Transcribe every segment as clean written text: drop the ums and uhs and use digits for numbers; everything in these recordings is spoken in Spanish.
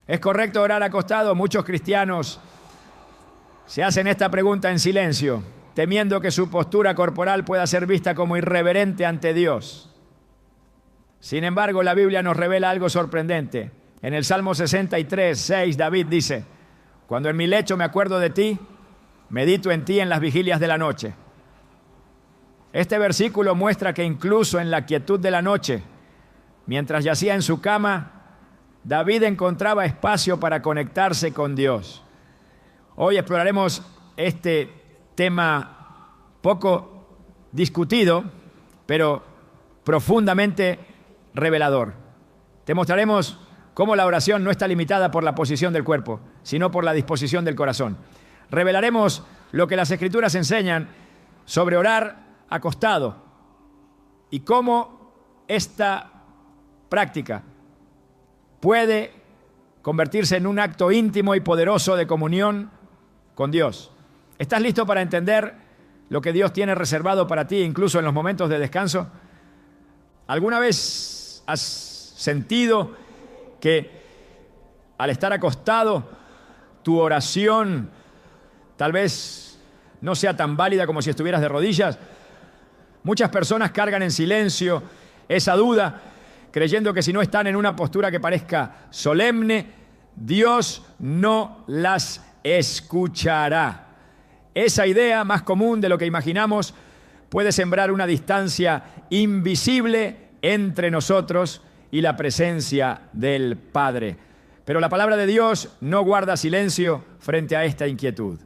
¿Es correcto orar acostado? Muchos cristianos se hacen esta pregunta en silencio, temiendo que su postura corporal pueda ser vista como irreverente ante Dios. Sin embargo, la Biblia nos revela algo sorprendente. En el Salmo 63, 6, David dice: cuando en mi lecho me acuerdo de ti, medito en ti en las vigilias de la noche. Este versículo muestra que incluso en la quietud de la noche, mientras yacía en su cama, David encontraba espacio para conectarse con Dios. Hoy exploraremos este tema poco discutido, pero profundamente revelador. Te mostraremos cómo la oración no está limitada por la posición del cuerpo, sino por la disposición del corazón. Revelaremos lo que las Escrituras enseñan sobre orar acostado y cómo esta práctica puede convertirse en un acto íntimo y poderoso de comunión con Dios. ¿Estás listo para entender lo que Dios tiene reservado para ti, incluso en los momentos de descanso? ¿Alguna vez has sentido que al estar acostado, tu oración tal vez no sea tan válida como si estuvieras de rodillas? Muchas personas cargan en silencio esa duda, creyendo que si no están en una postura que parezca solemne, Dios no las escuchará. Esa idea, más común de lo que imaginamos, puede sembrar una distancia invisible entre nosotros y la presencia del Padre. Pero la palabra de Dios no guarda silencio frente a esta inquietud.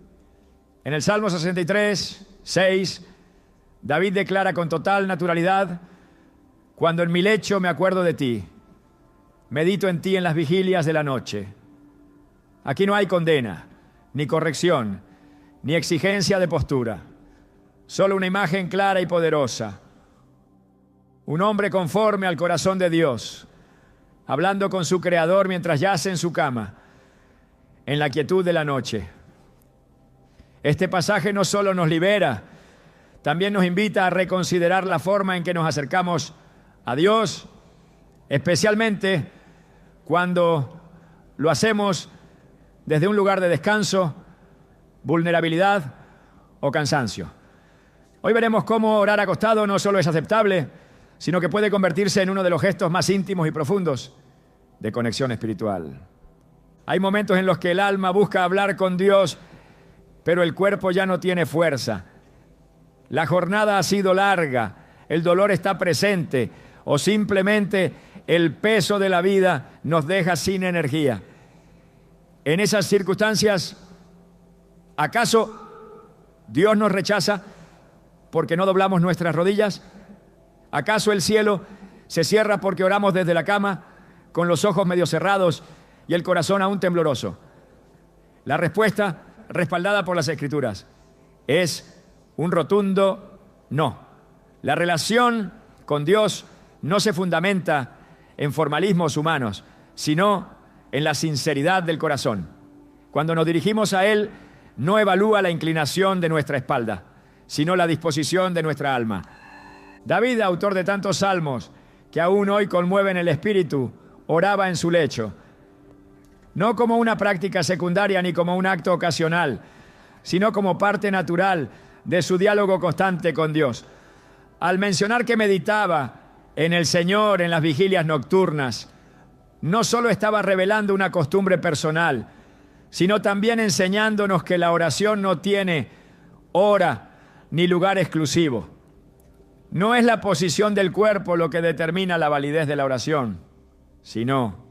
En el Salmo 63, 6, David declara con total naturalidad: cuando en mi lecho me acuerdo de ti, medito en ti en las vigilias de la noche. Aquí no hay condena, ni corrección, ni exigencia de postura. Solo una imagen clara y poderosa. Un hombre conforme al corazón de Dios, hablando con su Creador mientras yace en su cama, en la quietud de la noche. Este pasaje no solo nos libera, también nos invita a reconsiderar la forma en que nos acercamos a Dios, especialmente cuando lo hacemos desde un lugar de descanso, vulnerabilidad o cansancio. Hoy veremos cómo orar acostado no solo es aceptable, sino que puede convertirse en uno de los gestos más íntimos y profundos de conexión espiritual. Hay momentos en los que el alma busca hablar con Dios, pero el cuerpo ya no tiene fuerza. La jornada ha sido larga, el dolor está presente, o simplemente el peso de la vida nos deja sin energía. En esas circunstancias, ¿acaso Dios nos rechaza porque no doblamos nuestras rodillas? ¿Acaso el cielo se cierra porque oramos desde la cama con los ojos medio cerrados y el corazón aún tembloroso? La respuesta, respaldada por las Escrituras, es un rotundo no. La relación con Dios no se fundamenta en formalismos humanos, sino en la sinceridad del corazón. Cuando nos dirigimos a Él, no evalúa la inclinación de nuestra espalda, sino la disposición de nuestra alma. David, autor de tantos salmos que aún hoy conmueven el espíritu, oraba en su lecho, no como una práctica secundaria ni como un acto ocasional, sino como parte natural de su diálogo constante con Dios. Al mencionar que meditaba en el Señor en las vigilias nocturnas, no solo estaba revelando una costumbre personal, sino también enseñándonos que la oración no tiene hora ni lugar exclusivo. No es la posición del cuerpo lo que determina la validez de la oración, sino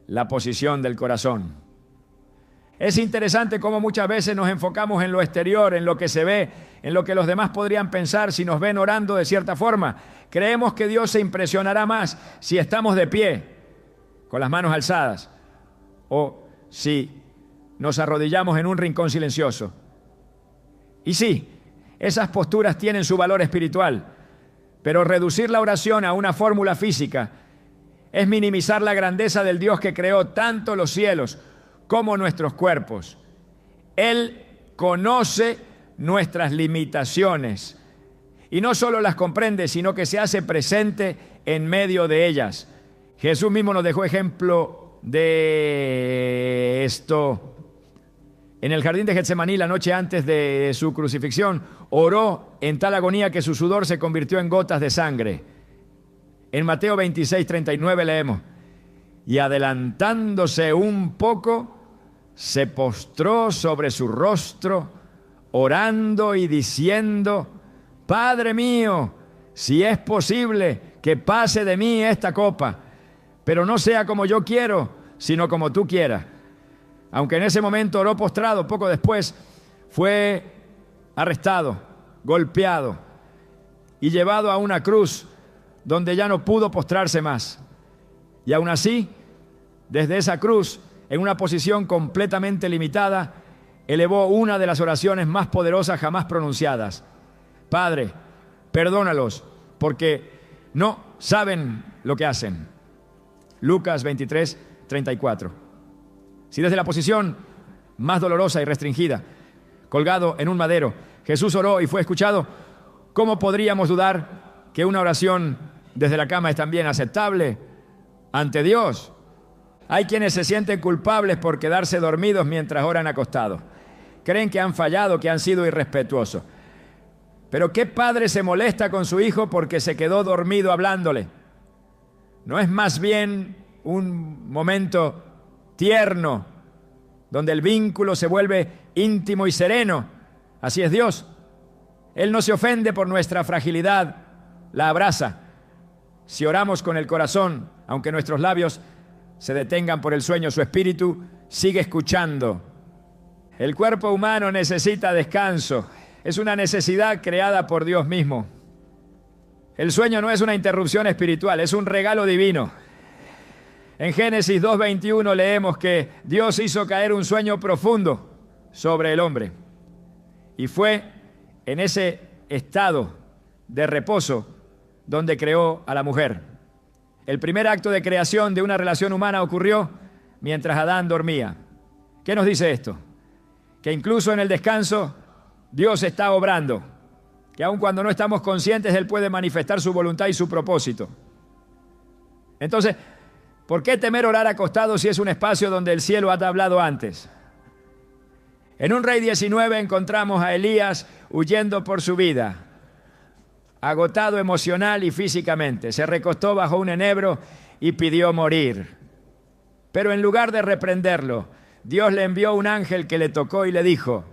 la posición del corazón. Es interesante cómo muchas veces nos enfocamos en lo exterior, en lo que se ve, en lo que los demás podrían pensar si nos ven orando de cierta forma. Creemos que Dios se impresionará más si estamos de pie, con las manos alzadas, o si nos arrodillamos en un rincón silencioso. Y sí, esas posturas tienen su valor espiritual, pero reducir la oración a una fórmula física es minimizar la grandeza del Dios que creó tanto los cielos como nuestros cuerpos. Él conoce nuestras limitaciones y no solo las comprende, sino que se hace presente en medio de ellas. Jesús mismo nos dejó ejemplo de esto. En el jardín de Getsemaní, la noche antes de su crucifixión, oró en tal agonía que su sudor se convirtió en gotas de sangre. En Mateo 26:39 leemos: y adelantándose un poco, se postró sobre su rostro, orando y diciendo: Padre mío, si es posible, que pase de mí esta copa, pero no sea como yo quiero, sino como tú quieras. Aunque en ese momento oró postrado, poco después fue arrestado, golpeado y llevado a una cruz donde ya no pudo postrarse más. Y aún así, desde esa cruz, en una posición completamente limitada, elevó una de las oraciones más poderosas jamás pronunciadas: Padre, perdónalos, porque no saben lo que hacen. Lucas 23:34. Si desde la posición más dolorosa y restringida, colgado en un madero, Jesús oró y fue escuchado, ¿cómo podríamos dudar que una oración desde la cama es también aceptable ante Dios? Hay quienes se sienten culpables por quedarse dormidos mientras oran acostados. Creen que han fallado, que han sido irrespetuosos. Pero ¿qué padre se molesta con su hijo porque se quedó dormido hablándole? ¿No es más bien un momento tierno, donde el vínculo se vuelve íntimo y sereno? Así es Dios. Él no se ofende por nuestra fragilidad, la abraza. Si oramos con el corazón, aunque nuestros labios se detengan por el sueño, su espíritu sigue escuchando. El cuerpo humano necesita descanso. Es una necesidad creada por Dios mismo. El sueño no es una interrupción espiritual, es un regalo divino. En Génesis 2:21 leemos que Dios hizo caer un sueño profundo sobre el hombre. Y fue en ese estado de reposo donde creó a la mujer. El primer acto de creación de una relación humana ocurrió mientras Adán dormía. ¿Qué nos dice esto? Que incluso en el descanso Dios está obrando, que aun cuando no estamos conscientes, Él puede manifestar su voluntad y su propósito. Entonces, ¿por qué temer orar acostado si es un espacio donde el cielo ha hablado antes? En un Rey 19 encontramos a Elías huyendo por su vida, agotado emocional y físicamente. Se recostó bajo un enebro y pidió morir. Pero en lugar de reprenderlo, Dios le envió un ángel que le tocó y le dijo: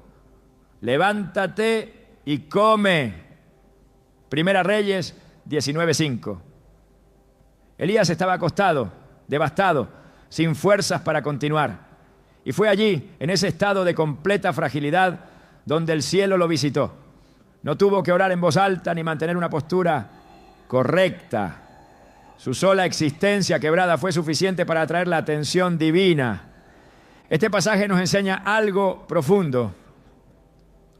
levántate y come. Primera Reyes 19:5. Elías estaba acostado, devastado, sin fuerzas para continuar. Y fue allí, en ese estado de completa fragilidad, donde el cielo lo visitó. No tuvo que orar en voz alta ni mantener una postura correcta. Su sola existencia quebrada fue suficiente para atraer la atención divina. Este pasaje nos enseña algo profundo.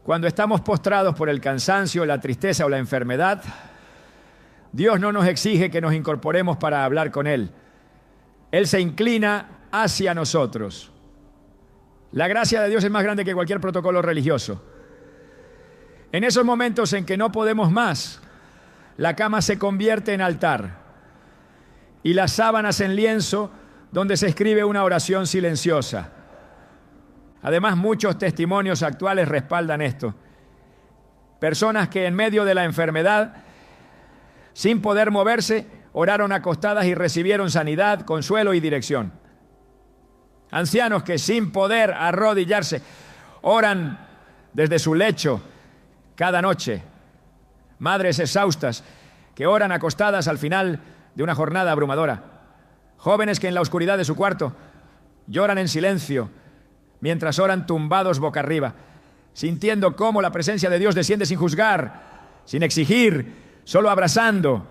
Cuando estamos postrados por el cansancio, la tristeza o la enfermedad, Dios no nos exige que nos incorporemos para hablar con Él. Él se inclina hacia nosotros. La gracia de Dios es más grande que cualquier protocolo religioso. En esos momentos en que no podemos más, la cama se convierte en altar y las sábanas en lienzo donde se escribe una oración silenciosa. Además, muchos testimonios actuales respaldan esto. Personas que en medio de la enfermedad, sin poder moverse, oraron acostadas y recibieron sanidad, consuelo y dirección. Ancianos que sin poder arrodillarse, oran desde su lecho cada noche. Madres exhaustas que oran acostadas al final de una jornada abrumadora. Jóvenes que en la oscuridad de su cuarto lloran en silencio mientras oran tumbados boca arriba, sintiendo cómo la presencia de Dios desciende sin juzgar, sin exigir, solo abrazando.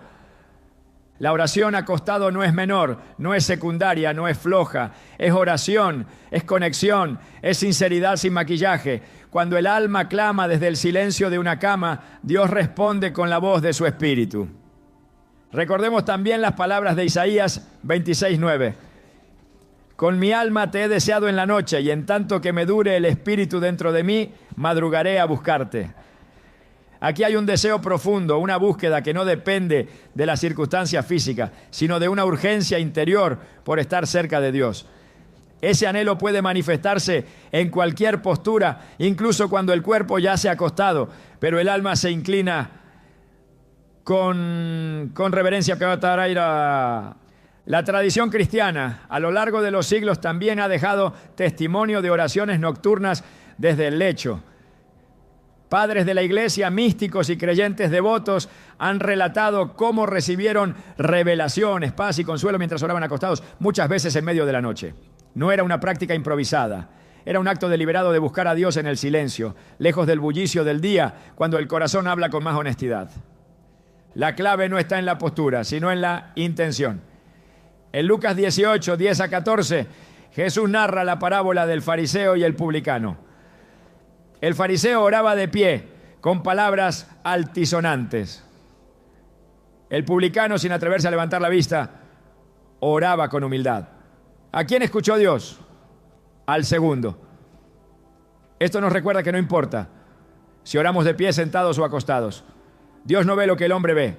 La oración acostado no es menor, no es secundaria, no es floja, es oración, es conexión, es sinceridad sin maquillaje. Cuando el alma clama desde el silencio de una cama, Dios responde con la voz de su espíritu. Recordemos también las palabras de Isaías 26:9. Con mi alma te he deseado en la noche, y en tanto que me dure el espíritu dentro de mí, madrugaré a buscarte. Aquí hay un deseo profundo, una búsqueda que no depende de las circunstancias físicas, sino de una urgencia interior por estar cerca de Dios. Ese anhelo puede manifestarse en cualquier postura, incluso cuando el cuerpo ya se ha acostado, pero el alma se inclina con reverencia. La tradición cristiana a lo largo de los siglos también ha dejado testimonio de oraciones nocturnas desde el lecho. Padres de la iglesia, místicos y creyentes devotos han relatado cómo recibieron revelaciones, paz y consuelo mientras oraban acostados, muchas veces en medio de la noche. No era una práctica improvisada, era un acto deliberado de buscar a Dios en el silencio, lejos del bullicio del día, cuando el corazón habla con más honestidad. La clave no está en la postura, sino en la intención. En Lucas 18, 10 a 14, Jesús narra la parábola del fariseo y el publicano. El fariseo oraba de pie, con palabras altisonantes. El publicano, sin atreverse a levantar la vista, oraba con humildad. ¿A quién escuchó Dios? Al segundo. Esto nos recuerda que no importa si oramos de pie, sentados o acostados. Dios no ve lo que el hombre ve.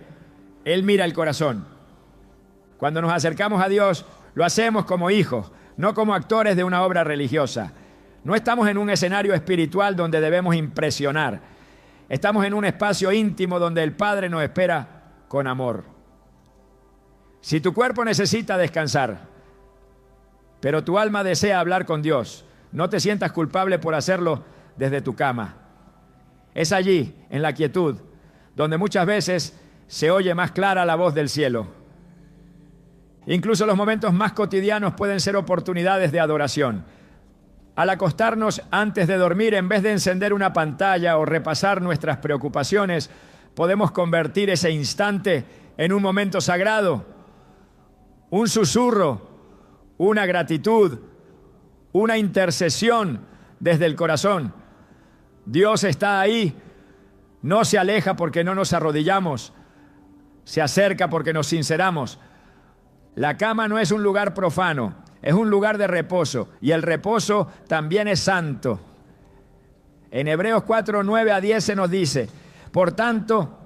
Él mira el corazón. Cuando nos acercamos a Dios, lo hacemos como hijos, no como actores de una obra religiosa. No estamos en un escenario espiritual donde debemos impresionar. Estamos en un espacio íntimo donde el Padre nos espera con amor. Si tu cuerpo necesita descansar, pero tu alma desea hablar con Dios, no te sientas culpable por hacerlo desde tu cama. Es allí, en la quietud, donde muchas veces se oye más clara la voz del cielo. Incluso los momentos más cotidianos pueden ser oportunidades de adoración. Al acostarnos antes de dormir, en vez de encender una pantalla o repasar nuestras preocupaciones, podemos convertir ese instante en un momento sagrado, un susurro, una gratitud, una intercesión desde el corazón. Dios está ahí, no se aleja porque no nos arrodillamos, se acerca porque nos sinceramos. La cama no es un lugar profano, es un lugar de reposo, y el reposo también es santo. En Hebreos 4, 9 a 10 se nos dice: por tanto,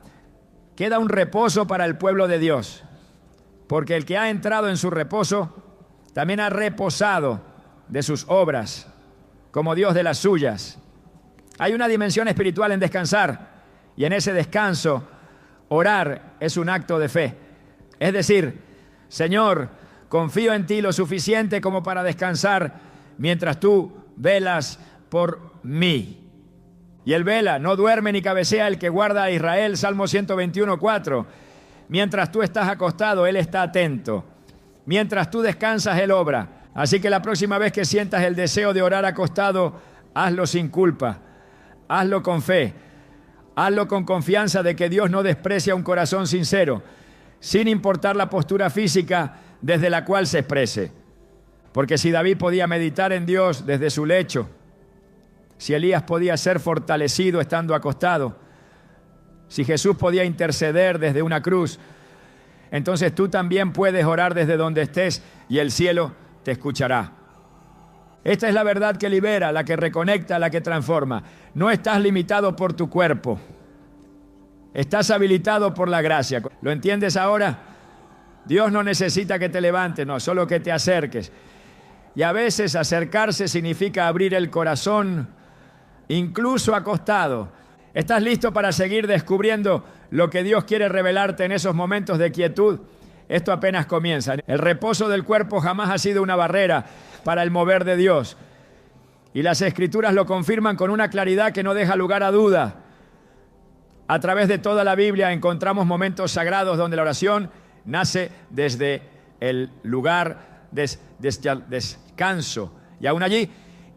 queda un reposo para el pueblo de Dios, porque el que ha entrado en su reposo también ha reposado de sus obras, como Dios de las suyas. Hay una dimensión espiritual en descansar, y en ese descanso, orar es un acto de fe. Es decir, Señor, confío en ti lo suficiente como para descansar mientras tú velas por mí. Y él vela, no duerme ni cabecea el que guarda a Israel, Salmo 121, 4. Mientras tú estás acostado, él está atento. Mientras tú descansas, él obra. Así que la próxima vez que sientas el deseo de orar acostado, hazlo sin culpa, hazlo con fe, hazlo con confianza de que Dios no desprecia un corazón sincero, sin importar la postura física desde la cual se exprese. Porque si David podía meditar en Dios desde su lecho, si Elías podía ser fortalecido estando acostado, si Jesús podía interceder desde una cruz, entonces tú también puedes orar desde donde estés y el cielo te escuchará. Esta es la verdad que libera, la que reconecta, la que transforma. No estás limitado por tu cuerpo. Estás habilitado por la gracia. ¿Lo entiendes ahora? Dios no necesita que te levantes, no, solo que te acerques. Y a veces acercarse significa abrir el corazón, incluso acostado. ¿Estás listo para seguir descubriendo lo que Dios quiere revelarte en esos momentos de quietud? Esto apenas comienza. El reposo del cuerpo jamás ha sido una barrera para el mover de Dios. Y las Escrituras lo confirman con una claridad que no deja lugar a duda. A través de toda la Biblia encontramos momentos sagrados donde la oración nace desde el lugar de descanso. Y aún allí,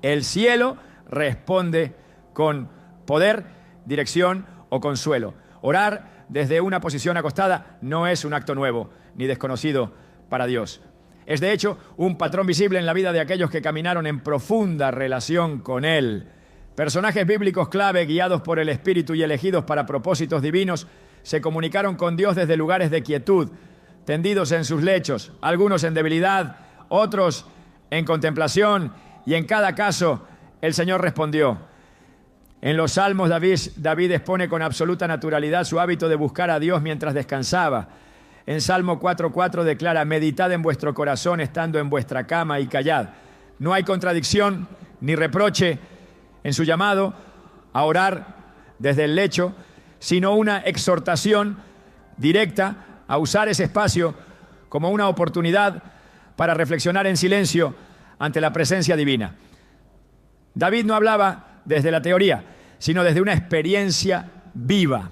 el cielo responde con poder, dirección o consuelo. Orar desde una posición acostada no es un acto nuevo ni desconocido para Dios. Es de hecho un patrón visible en la vida de aquellos que caminaron en profunda relación con Él. Personajes bíblicos clave, guiados por el Espíritu y elegidos para propósitos divinos, se comunicaron con Dios desde lugares de quietud, tendidos en sus lechos, algunos en debilidad, otros en contemplación, y en cada caso el Señor respondió. En los Salmos David expone con absoluta naturalidad su hábito de buscar a Dios mientras descansaba. En Salmo 4:4 declara: meditad en vuestro corazón estando en vuestra cama y callad. No hay contradicción ni reproche en su llamado a orar desde el lecho, sino una exhortación directa a usar ese espacio como una oportunidad para reflexionar en silencio ante la presencia divina. David no hablaba desde la teoría, sino desde una experiencia viva.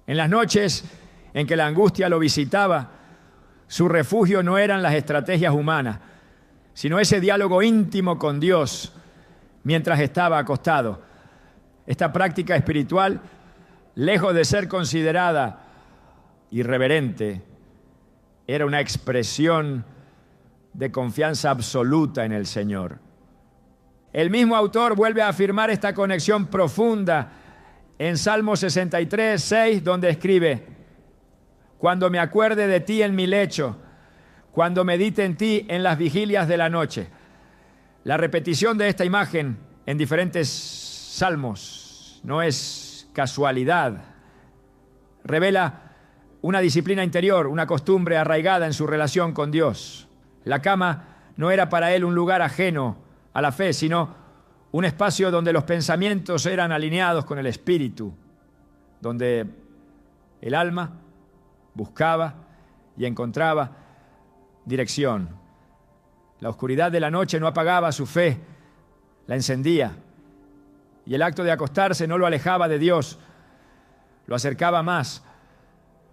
En las noches en que la angustia lo visitaba, su refugio no eran las estrategias humanas, sino ese diálogo íntimo con Dios mientras estaba acostado. Esta práctica espiritual, lejos de ser considerada irreverente, era una expresión de confianza absoluta en el Señor. El mismo autor vuelve a afirmar esta conexión profunda en Salmo 63:6, donde escribe: cuando me acuerde de ti en mi lecho, cuando medite en ti en las vigilias de la noche. La repetición de esta imagen en diferentes salmos no es casualidad. Revela una disciplina interior, una costumbre arraigada en su relación con Dios. La cama no era para él un lugar ajeno a la fe, sino un espacio donde los pensamientos eran alineados con el espíritu, donde el alma buscaba y encontraba dirección. La oscuridad de la noche no apagaba su fe, la encendía. Y el acto de acostarse no lo alejaba de Dios, lo acercaba más.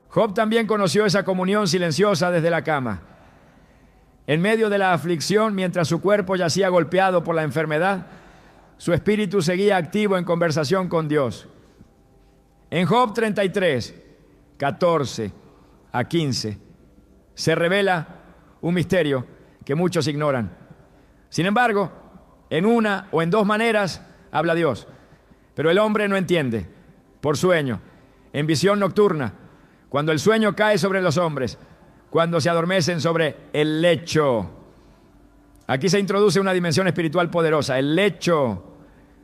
Job también conoció esa comunión silenciosa desde la cama. En medio de la aflicción, mientras su cuerpo yacía golpeado por la enfermedad, su espíritu seguía activo en conversación con Dios. En Job 33, 14 a 15, se revela un misterio que muchos ignoran. Sin embargo, en una o en dos maneras habla Dios, pero el hombre no entiende. Por sueño, en visión nocturna, cuando el sueño cae sobre los hombres, cuando se adormecen sobre el lecho. Aquí se introduce una dimensión espiritual poderosa, el lecho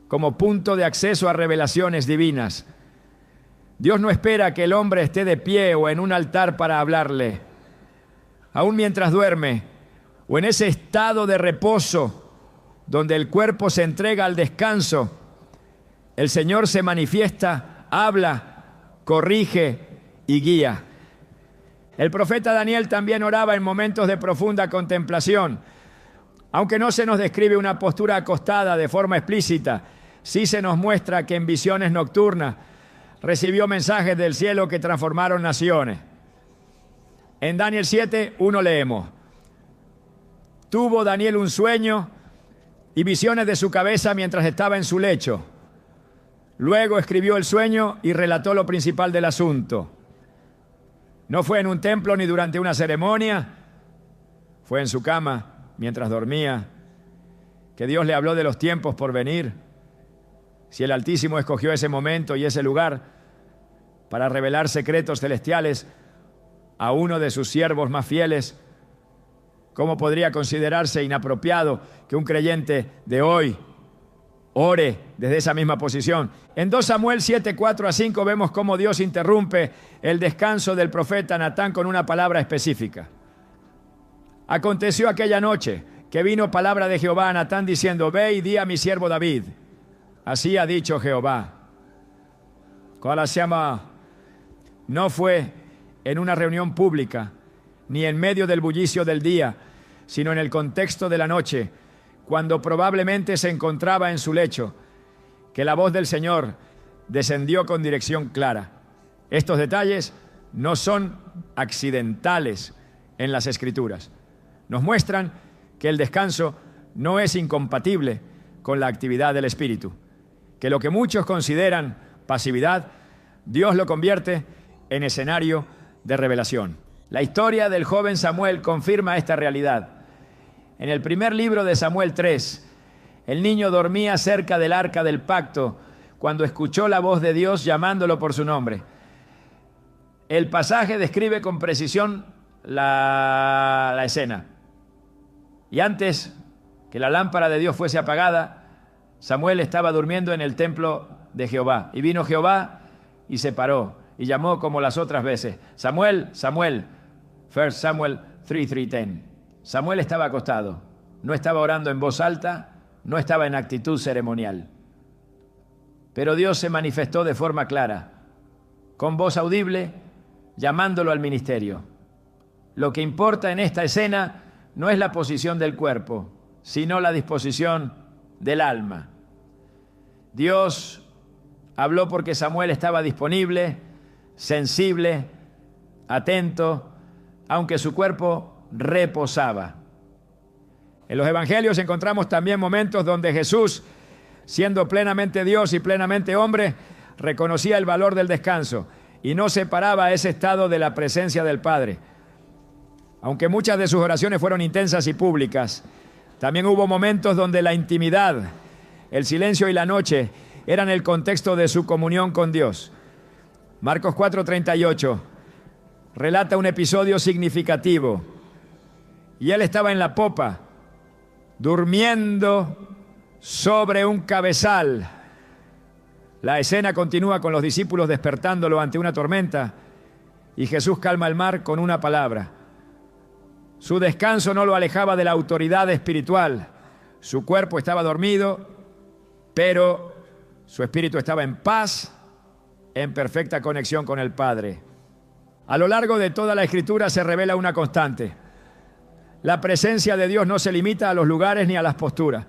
como punto de acceso a revelaciones divinas. Dios no espera que el hombre esté de pie o en un altar para hablarle. Aún mientras duerme o en ese estado de reposo donde el cuerpo se entrega al descanso, el Señor se manifiesta, habla, corrige y guía. El profeta Daniel también oraba en momentos de profunda contemplación. Aunque no se nos describe una postura acostada de forma explícita, sí se nos muestra que en visiones nocturnas recibió mensajes del cielo que transformaron naciones. En Daniel 7:1 leemos: tuvo Daniel un sueño y visiones de su cabeza mientras estaba en su lecho. Luego escribió el sueño y relató lo principal del asunto. No fue en un templo ni durante una ceremonia, fue en su cama mientras dormía, que Dios le habló de los tiempos por venir. Si el Altísimo escogió ese momento y ese lugar para revelar secretos celestiales a uno de sus siervos más fieles, ¿cómo podría considerarse inapropiado que un creyente de hoy ore desde esa misma posición? En 2 Samuel 7:4-5 vemos cómo Dios interrumpe el descanso del profeta Natán con una palabra específica. Aconteció aquella noche que vino palabra de Jehová a Natán diciendo: ve y di a mi siervo David, así ha dicho Jehová. No fue en una reunión pública, ni en medio del bullicio del día, sino en el contexto de la noche, cuando probablemente se encontraba en su lecho, que la voz del Señor descendió con dirección clara. Estos detalles no son accidentales en las Escrituras. Nos muestran que el descanso no es incompatible con la actividad del Espíritu, que lo que muchos consideran pasividad, Dios lo convierte en escenario de revelación. La historia del joven Samuel confirma esta realidad. En el primer libro de Samuel 3, el niño dormía cerca del arca del pacto cuando escuchó la voz de Dios llamándolo por su nombre. El pasaje describe con precisión la escena. Y antes que la lámpara de Dios fuese apagada, Samuel estaba durmiendo en el templo de Jehová. Y vino Jehová y se paró y llamó como las otras veces: Samuel, Samuel. 1 Samuel 3:10. Samuel estaba acostado. No estaba orando en voz alta, no estaba en actitud ceremonial. Pero Dios se manifestó de forma clara, con voz audible, llamándolo al ministerio. Lo que importa en esta escena no es la posición del cuerpo, sino la disposición del alma. Dios habló porque Samuel estaba disponible, sensible, atento, aunque su cuerpo reposaba. En los evangelios encontramos también momentos donde Jesús, siendo plenamente Dios y plenamente hombre, reconocía el valor del descanso y no separaba ese estado de la presencia del Padre. Aunque muchas de sus oraciones fueron intensas y públicas, también hubo momentos donde la intimidad, el silencio y la noche eran el contexto de su comunión con Dios. Marcos 4:38 relata un episodio significativo. Y él estaba en la popa, durmiendo sobre un cabezal. La escena continúa con los discípulos despertándolo ante una tormenta y Jesús calma el mar con una palabra. Su descanso no lo alejaba de la autoridad espiritual. Su cuerpo estaba dormido, pero su espíritu estaba en paz, en perfecta conexión con el Padre. A lo largo de toda la Escritura se revela una constante. La presencia de Dios no se limita a los lugares ni a las posturas.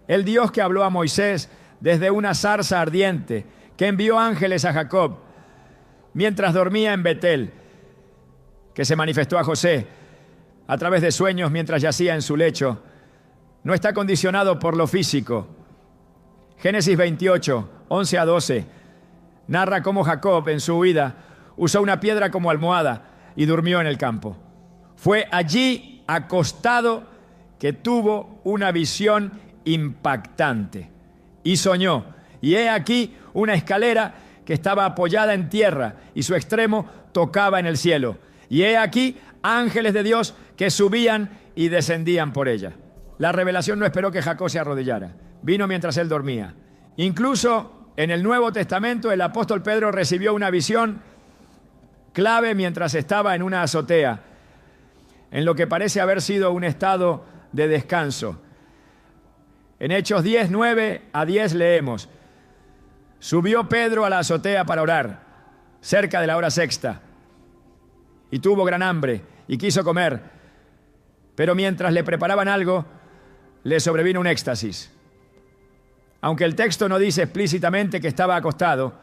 El Dios que habló a Moisés desde una zarza ardiente, que envió ángeles a Jacob mientras dormía en Betel, que se manifestó a José a través de sueños mientras yacía en su lecho, no está condicionado por lo físico. Génesis 28, 11 a 12, narra cómo Jacob en su huida usó una piedra como almohada y durmió en el campo. Fue allí, acostado, que tuvo una visión impactante y soñó. Y he aquí una escalera que estaba apoyada en tierra y su extremo tocaba en el cielo. Y he aquí ángeles de Dios que subían y descendían por ella. La revelación no esperó que Jacob se arrodillara. Vino mientras él dormía. Incluso en el Nuevo Testamento el apóstol Pedro recibió una visión clave mientras estaba en una azotea, en lo que parece haber sido un estado de descanso. En Hechos 10, 9 a 10 leemos: subió Pedro a la azotea para orar, cerca de la hora sexta, y tuvo gran hambre y quiso comer, pero mientras le preparaban algo, le sobrevino un éxtasis. Aunque el texto no dice explícitamente que estaba acostado,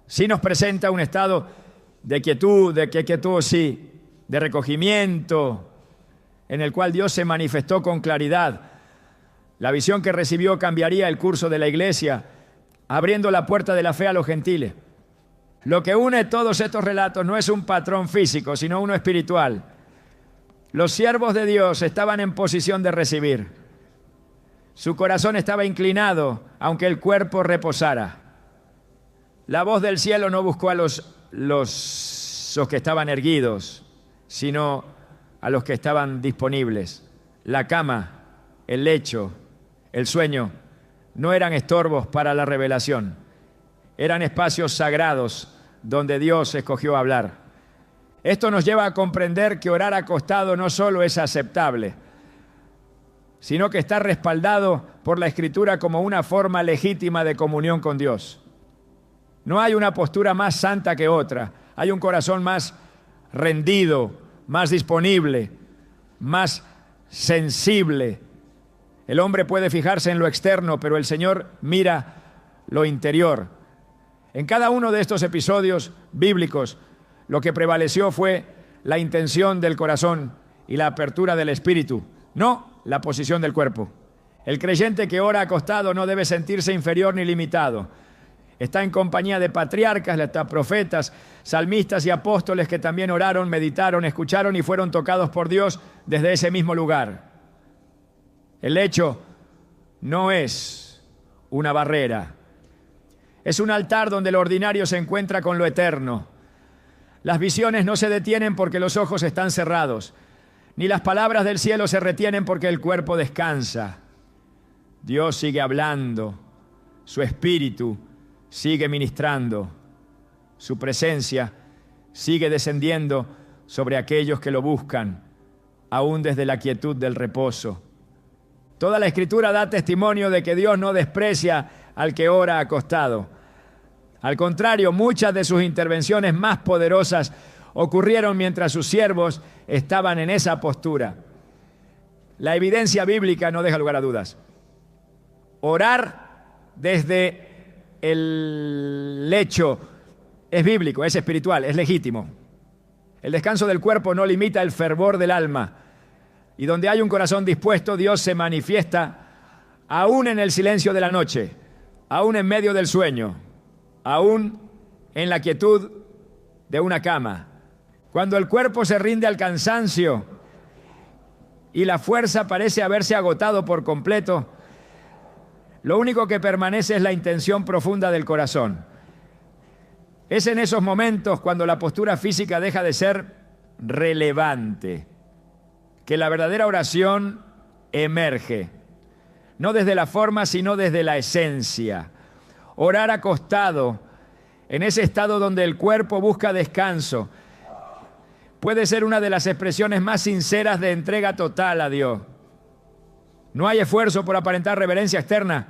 sí nos presenta un estado de quietud, de recogimiento, en el cual Dios se manifestó con claridad. La visión que recibió cambiaría el curso de la iglesia, abriendo la puerta de la fe a los gentiles. Lo que une todos estos relatos no es un patrón físico, sino uno espiritual. Los siervos de Dios estaban en posición de recibir. Su corazón estaba inclinado, aunque el cuerpo reposara. La voz del cielo no buscó a los que estaban erguidos, sino a los que estaban disponibles. La cama, el lecho, el sueño, no eran estorbos para la revelación. Eran espacios sagrados donde Dios escogió hablar. Esto nos lleva a comprender que orar acostado no solo es aceptable, sino que está respaldado por la Escritura como una forma legítima de comunión con Dios. No hay una postura más santa que otra. Hay un corazón más rendido, más disponible, más sensible. El hombre puede fijarse en lo externo, pero el Señor mira lo interior. En cada uno de estos episodios bíblicos, lo que prevaleció fue la intención del corazón y la apertura del espíritu, no la posición del cuerpo. El creyente que ora acostado no debe sentirse inferior ni limitado. Está en compañía de patriarcas, profetas, salmistas y apóstoles que también oraron, meditaron, escucharon y fueron tocados por Dios desde ese mismo lugar. El lecho no es una barrera. Es un altar donde lo ordinario se encuentra con lo eterno. Las visiones no se detienen porque los ojos están cerrados, ni las palabras del cielo se retienen porque el cuerpo descansa. Dios sigue hablando, su Espíritu sigue ministrando, su presencia sigue descendiendo sobre aquellos que lo buscan, aún desde la quietud del reposo. Toda la Escritura da testimonio de que Dios no desprecia al que ora acostado. Al contrario, muchas de sus intervenciones más poderosas ocurrieron mientras sus siervos estaban en esa postura. La evidencia bíblica no deja lugar a dudas. Orar desde el lecho es bíblico, es espiritual, es legítimo. El descanso del cuerpo no limita el fervor del alma. Y donde hay un corazón dispuesto, Dios se manifiesta aún en el silencio de la noche, aún en medio del sueño, aún en la quietud de una cama. Cuando el cuerpo se rinde al cansancio y la fuerza parece haberse agotado por completo, lo único que permanece es la intención profunda del corazón. Es en esos momentos, cuando la postura física deja de ser relevante, que la verdadera oración emerge, no desde la forma, sino desde la esencia. Orar acostado, en ese estado donde el cuerpo busca descanso, puede ser una de las expresiones más sinceras de entrega total a Dios. No hay esfuerzo por aparentar reverencia externa,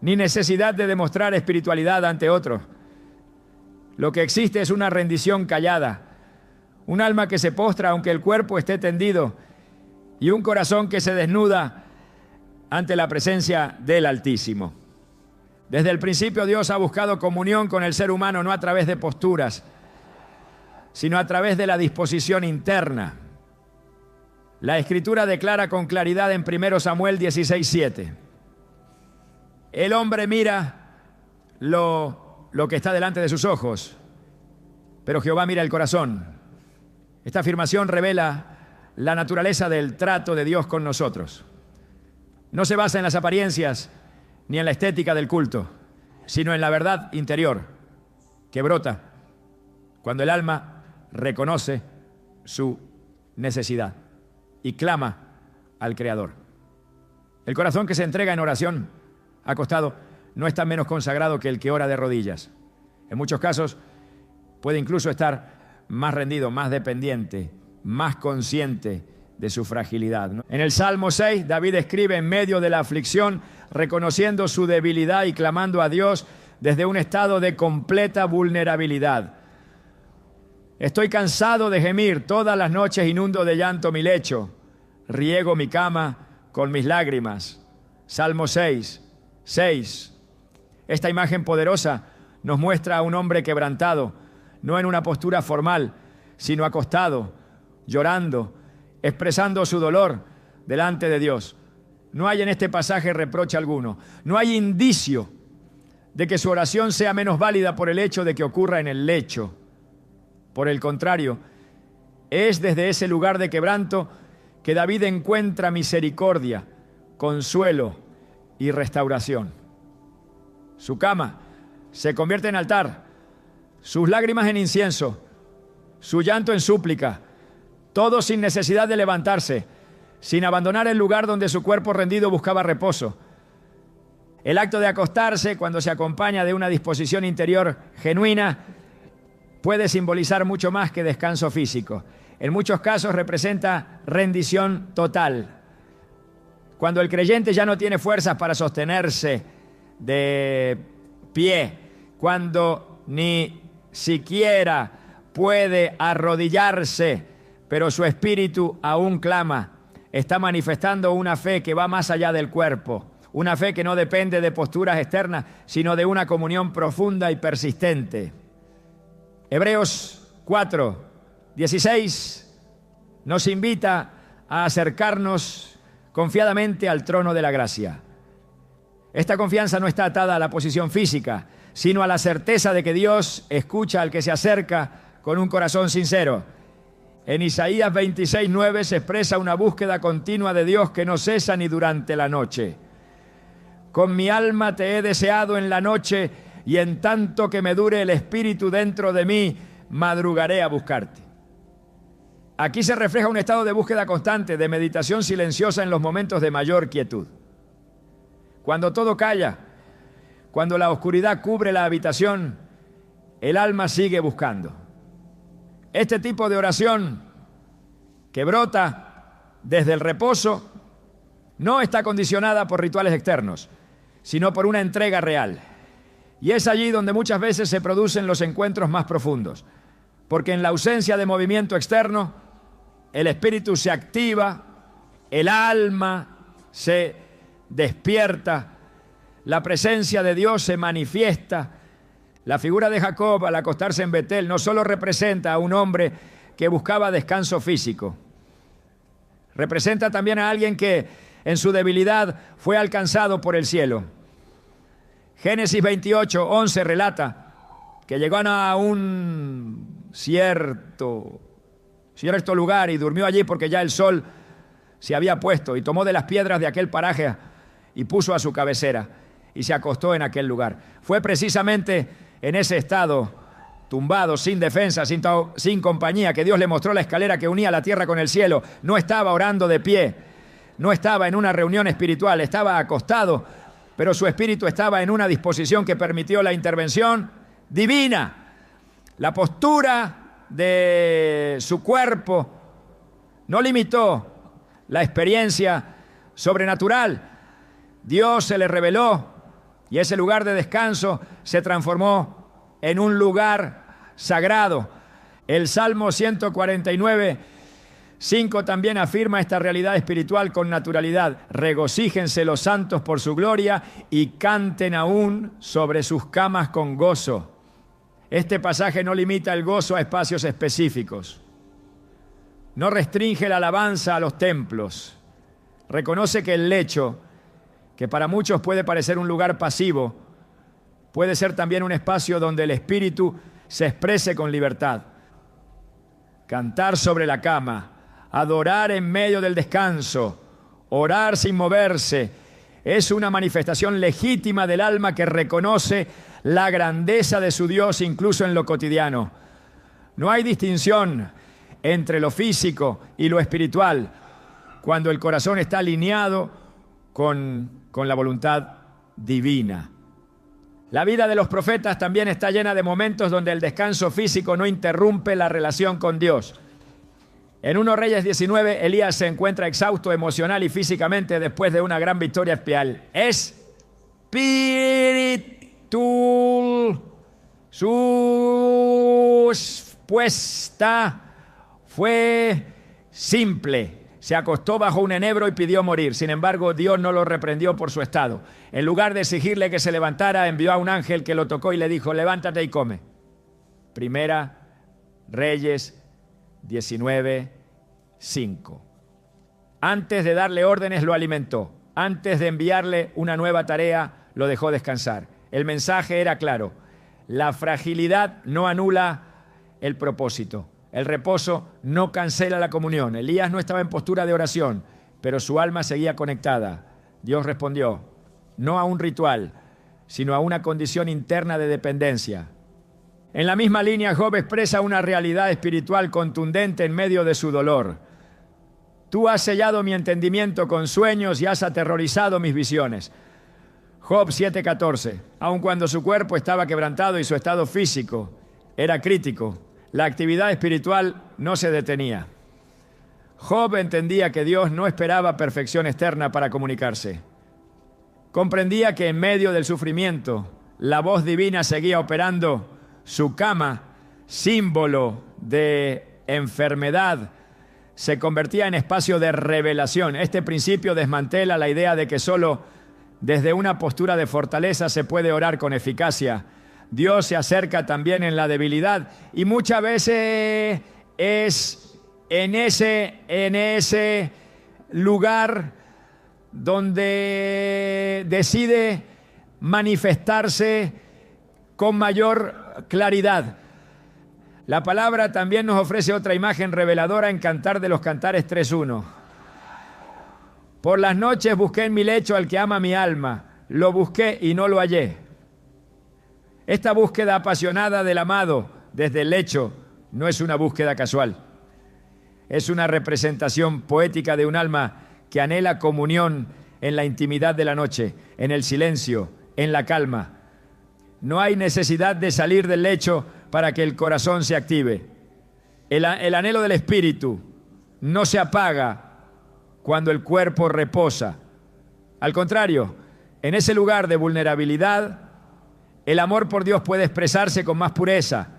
ni necesidad de demostrar espiritualidad ante otros. Lo que existe es una rendición callada, un alma que se postra aunque el cuerpo esté tendido y un corazón que se desnuda ante la presencia del Altísimo. Desde el principio Dios ha buscado comunión con el ser humano, no a través de posturas, sino a través de la disposición interna. La Escritura declara con claridad en 1 Samuel 16:7. El hombre mira lo que está delante de sus ojos, pero Jehová mira el corazón. Esta afirmación revela la naturaleza del trato de Dios con nosotros. No se basa en las apariencias ni en la estética del culto, sino en la verdad interior que brota cuando el alma reconoce su necesidad y clama al Creador. El corazón que se entrega en oración acostado no está menos consagrado que el que ora de rodillas. En muchos casos puede incluso estar más rendido, más dependiente, más consciente de su fragilidad, ¿no? En el Salmo 6, David escribe en medio de la aflicción, reconociendo su debilidad y clamando a Dios desde un estado de completa vulnerabilidad. Estoy cansado de gemir, todas las noches inundo de llanto mi lecho, riego mi cama con mis lágrimas. Salmo 6:6. Esta imagen poderosa nos muestra a un hombre quebrantado, no en una postura formal, sino acostado, llorando, expresando su dolor delante de Dios. No hay en este pasaje reproche alguno. No hay indicio de que su oración sea menos válida por el hecho de que ocurra en el lecho. Por el contrario, es desde ese lugar de quebranto que David encuentra misericordia, consuelo y restauración. Su cama se convierte en altar, sus lágrimas en incienso, su llanto en súplica, todo sin necesidad de levantarse, sin abandonar el lugar donde su cuerpo rendido buscaba reposo. El acto de acostarse, cuando se acompaña de una disposición interior genuina, puede simbolizar mucho más que descanso físico. En muchos casos representa rendición total. Cuando el creyente ya no tiene fuerzas para sostenerse de pie, cuando ni siquiera puede arrodillarse, pero su espíritu aún clama, está manifestando una fe que va más allá del cuerpo, una fe que no depende de posturas externas, sino de una comunión profunda y persistente. Hebreos 4:16 nos invita a acercarnos confiadamente al trono de la gracia. Esta confianza no está atada a la posición física, sino a la certeza de que Dios escucha al que se acerca con un corazón sincero. En Isaías 26:9 se expresa una búsqueda continua de Dios que no cesa ni durante la noche. Con mi alma te he deseado en la noche, y en tanto que me dure el espíritu dentro de mí, madrugaré a buscarte. Aquí se refleja un estado de búsqueda constante, de meditación silenciosa en los momentos de mayor quietud. Cuando todo calla, cuando la oscuridad cubre la habitación, el alma sigue buscando. Este tipo de oración que brota desde el reposo no está condicionada por rituales externos, sino por una entrega real. Y es allí donde muchas veces se producen los encuentros más profundos, porque en la ausencia de movimiento externo, el espíritu se activa, el alma se despierta, la presencia de Dios se manifiesta. La figura de Jacob al acostarse en Betel no solo representa a un hombre que buscaba descanso físico, representa también a alguien que en su debilidad fue alcanzado por el cielo. Génesis 28:11 relata que llegó a un cierto lugar y durmió allí porque ya el sol se había puesto, y tomó de las piedras de aquel paraje y puso a su cabecera y se acostó en aquel lugar. Fue precisamente en ese estado, tumbado, sin defensa, sin compañía, que Dios le mostró la escalera que unía la tierra con el cielo. No estaba orando de pie, no estaba en una reunión espiritual, estaba acostado, pero su espíritu estaba en una disposición que permitió la intervención divina. La postura de su cuerpo no limitó la experiencia sobrenatural. Dios se le reveló y ese lugar de descanso se transformó en un lugar sagrado. El Salmo 149:5 también afirma esta realidad espiritual con naturalidad. Regocíjense los santos por su gloria y canten aún sobre sus camas con gozo. Este pasaje no limita el gozo a espacios específicos. No restringe la alabanza a los templos. Reconoce que el lecho, que para muchos puede parecer un lugar pasivo, puede ser también un espacio donde el espíritu se exprese con libertad. Cantar sobre la cama, adorar en medio del descanso, orar sin moverse, es una manifestación legítima del alma que reconoce la grandeza de su Dios incluso en lo cotidiano. No hay distinción entre lo físico y lo espiritual cuando el corazón está alineado con la voluntad divina. La vida de los profetas también está llena de momentos donde el descanso físico no interrumpe la relación con Dios. En 1 Reyes 19, Elías se encuentra exhausto emocional y físicamente después de una gran victoria espiritual. Su respuesta fue simple. Se acostó bajo un enebro y pidió morir. Sin embargo, Dios no lo reprendió por su estado. En lugar de exigirle que se levantara, envió a un ángel que lo tocó y le dijo: levántate y come. Primera Reyes 19:5. Antes de darle órdenes, lo alimentó. Antes de enviarle una nueva tarea, lo dejó descansar. El mensaje era claro: la fragilidad no anula el propósito. El reposo no cancela la comunión. Elías no estaba en postura de oración, pero su alma seguía conectada. Dios respondió, no a un ritual, sino a una condición interna de dependencia. En la misma línea, Job expresa una realidad espiritual contundente en medio de su dolor. Tú has sellado mi entendimiento con sueños y has aterrorizado mis visiones. Job 7:14. Aun cuando su cuerpo estaba quebrantado y su estado físico era crítico, la actividad espiritual no se detenía. Job entendía que Dios no esperaba perfección externa para comunicarse. Comprendía que en medio del sufrimiento, la voz divina seguía operando. Su cama, símbolo de enfermedad, se convertía en espacio de revelación. Este principio desmantela la idea de que solo desde una postura de fortaleza se puede orar con eficacia. Dios se acerca también en la debilidad y muchas veces es en ese lugar donde decide manifestarse con mayor claridad. La palabra también nos ofrece otra imagen reveladora en Cantar de los Cantares 3:1. Por las noches busqué en mi lecho al que ama mi alma, lo busqué y no lo hallé. Esta búsqueda apasionada del amado desde el lecho no es una búsqueda casual. Es una representación poética de un alma que anhela comunión en la intimidad de la noche, en el silencio, en la calma. No hay necesidad de salir del lecho para que el corazón se active. El anhelo del espíritu no se apaga cuando el cuerpo reposa. Al contrario, en ese lugar de vulnerabilidad, el amor por Dios puede expresarse con más pureza,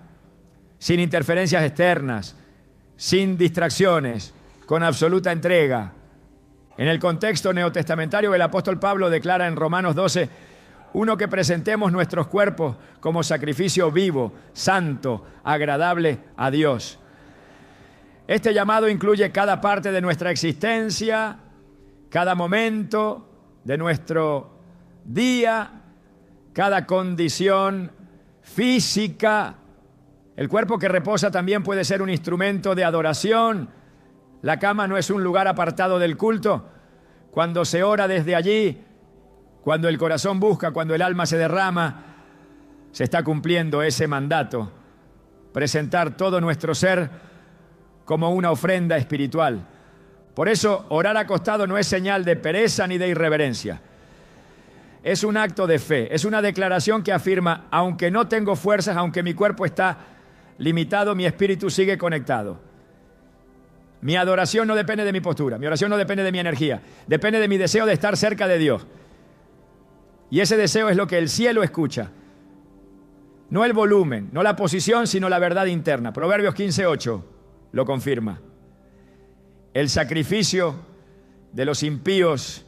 sin interferencias externas, sin distracciones, con absoluta entrega. En el contexto neotestamentario, el apóstol Pablo declara en Romanos 12, que presentemos nuestros cuerpos como sacrificio vivo, santo, agradable a Dios. Este llamado incluye cada parte de nuestra existencia, cada momento de nuestro día, cada condición física. El cuerpo que reposa también puede ser un instrumento de adoración. La cama no es un lugar apartado del culto. Cuando se ora desde allí, cuando el corazón busca, cuando el alma se derrama, se está cumpliendo ese mandato. Presentar todo nuestro ser como una ofrenda espiritual. Por eso, orar acostado no es señal de pereza ni de irreverencia. Es un acto de fe, es una declaración que afirma, aunque no tengo fuerzas, aunque mi cuerpo está limitado, mi espíritu sigue conectado. Mi adoración no depende de mi postura, mi oración no depende de mi energía, depende de mi deseo de estar cerca de Dios. Y ese deseo es lo que el cielo escucha. No el volumen, no la posición, sino la verdad interna. Proverbios 15:8 lo confirma. El sacrificio de los impíos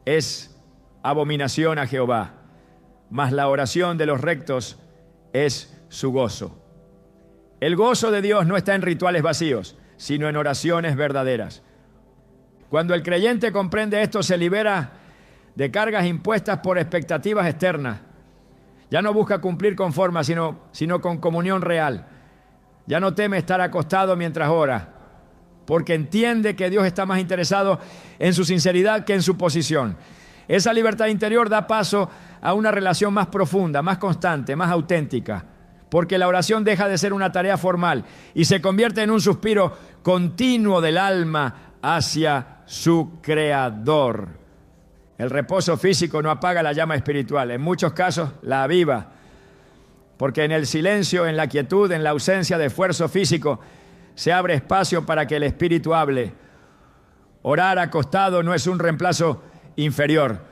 es abominación a Jehová, mas la oración de los rectos es su gozo. El gozo de Dios no está en rituales vacíos, sino en oraciones verdaderas. Cuando el creyente comprende esto, se libera de cargas impuestas por expectativas externas. Ya no busca cumplir con forma, sino con comunión real. Ya no teme estar acostado mientras ora, porque entiende que Dios está más interesado en su sinceridad que en su posición. Esa libertad interior da paso a una relación más profunda, más constante, más auténtica, porque la oración deja de ser una tarea formal y se convierte en un suspiro continuo del alma hacia su Creador. El reposo físico no apaga la llama espiritual, en muchos casos la aviva, porque en el silencio, en la quietud, en la ausencia de esfuerzo físico, se abre espacio para que el espíritu hable. Orar acostado no es un reemplazo inferior.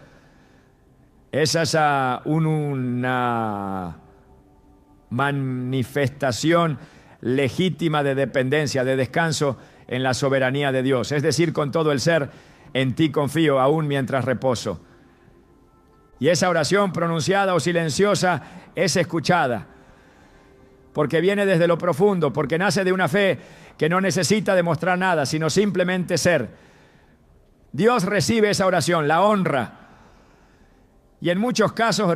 Esa es una manifestación legítima de dependencia, de descanso en la soberanía de Dios. Es decir, con todo el ser, en ti confío aún mientras reposo. Y esa oración pronunciada o silenciosa es escuchada, porque viene desde lo profundo, porque nace de una fe que no necesita demostrar nada, sino simplemente ser. Dios recibe esa oración, la honra, y en muchos casos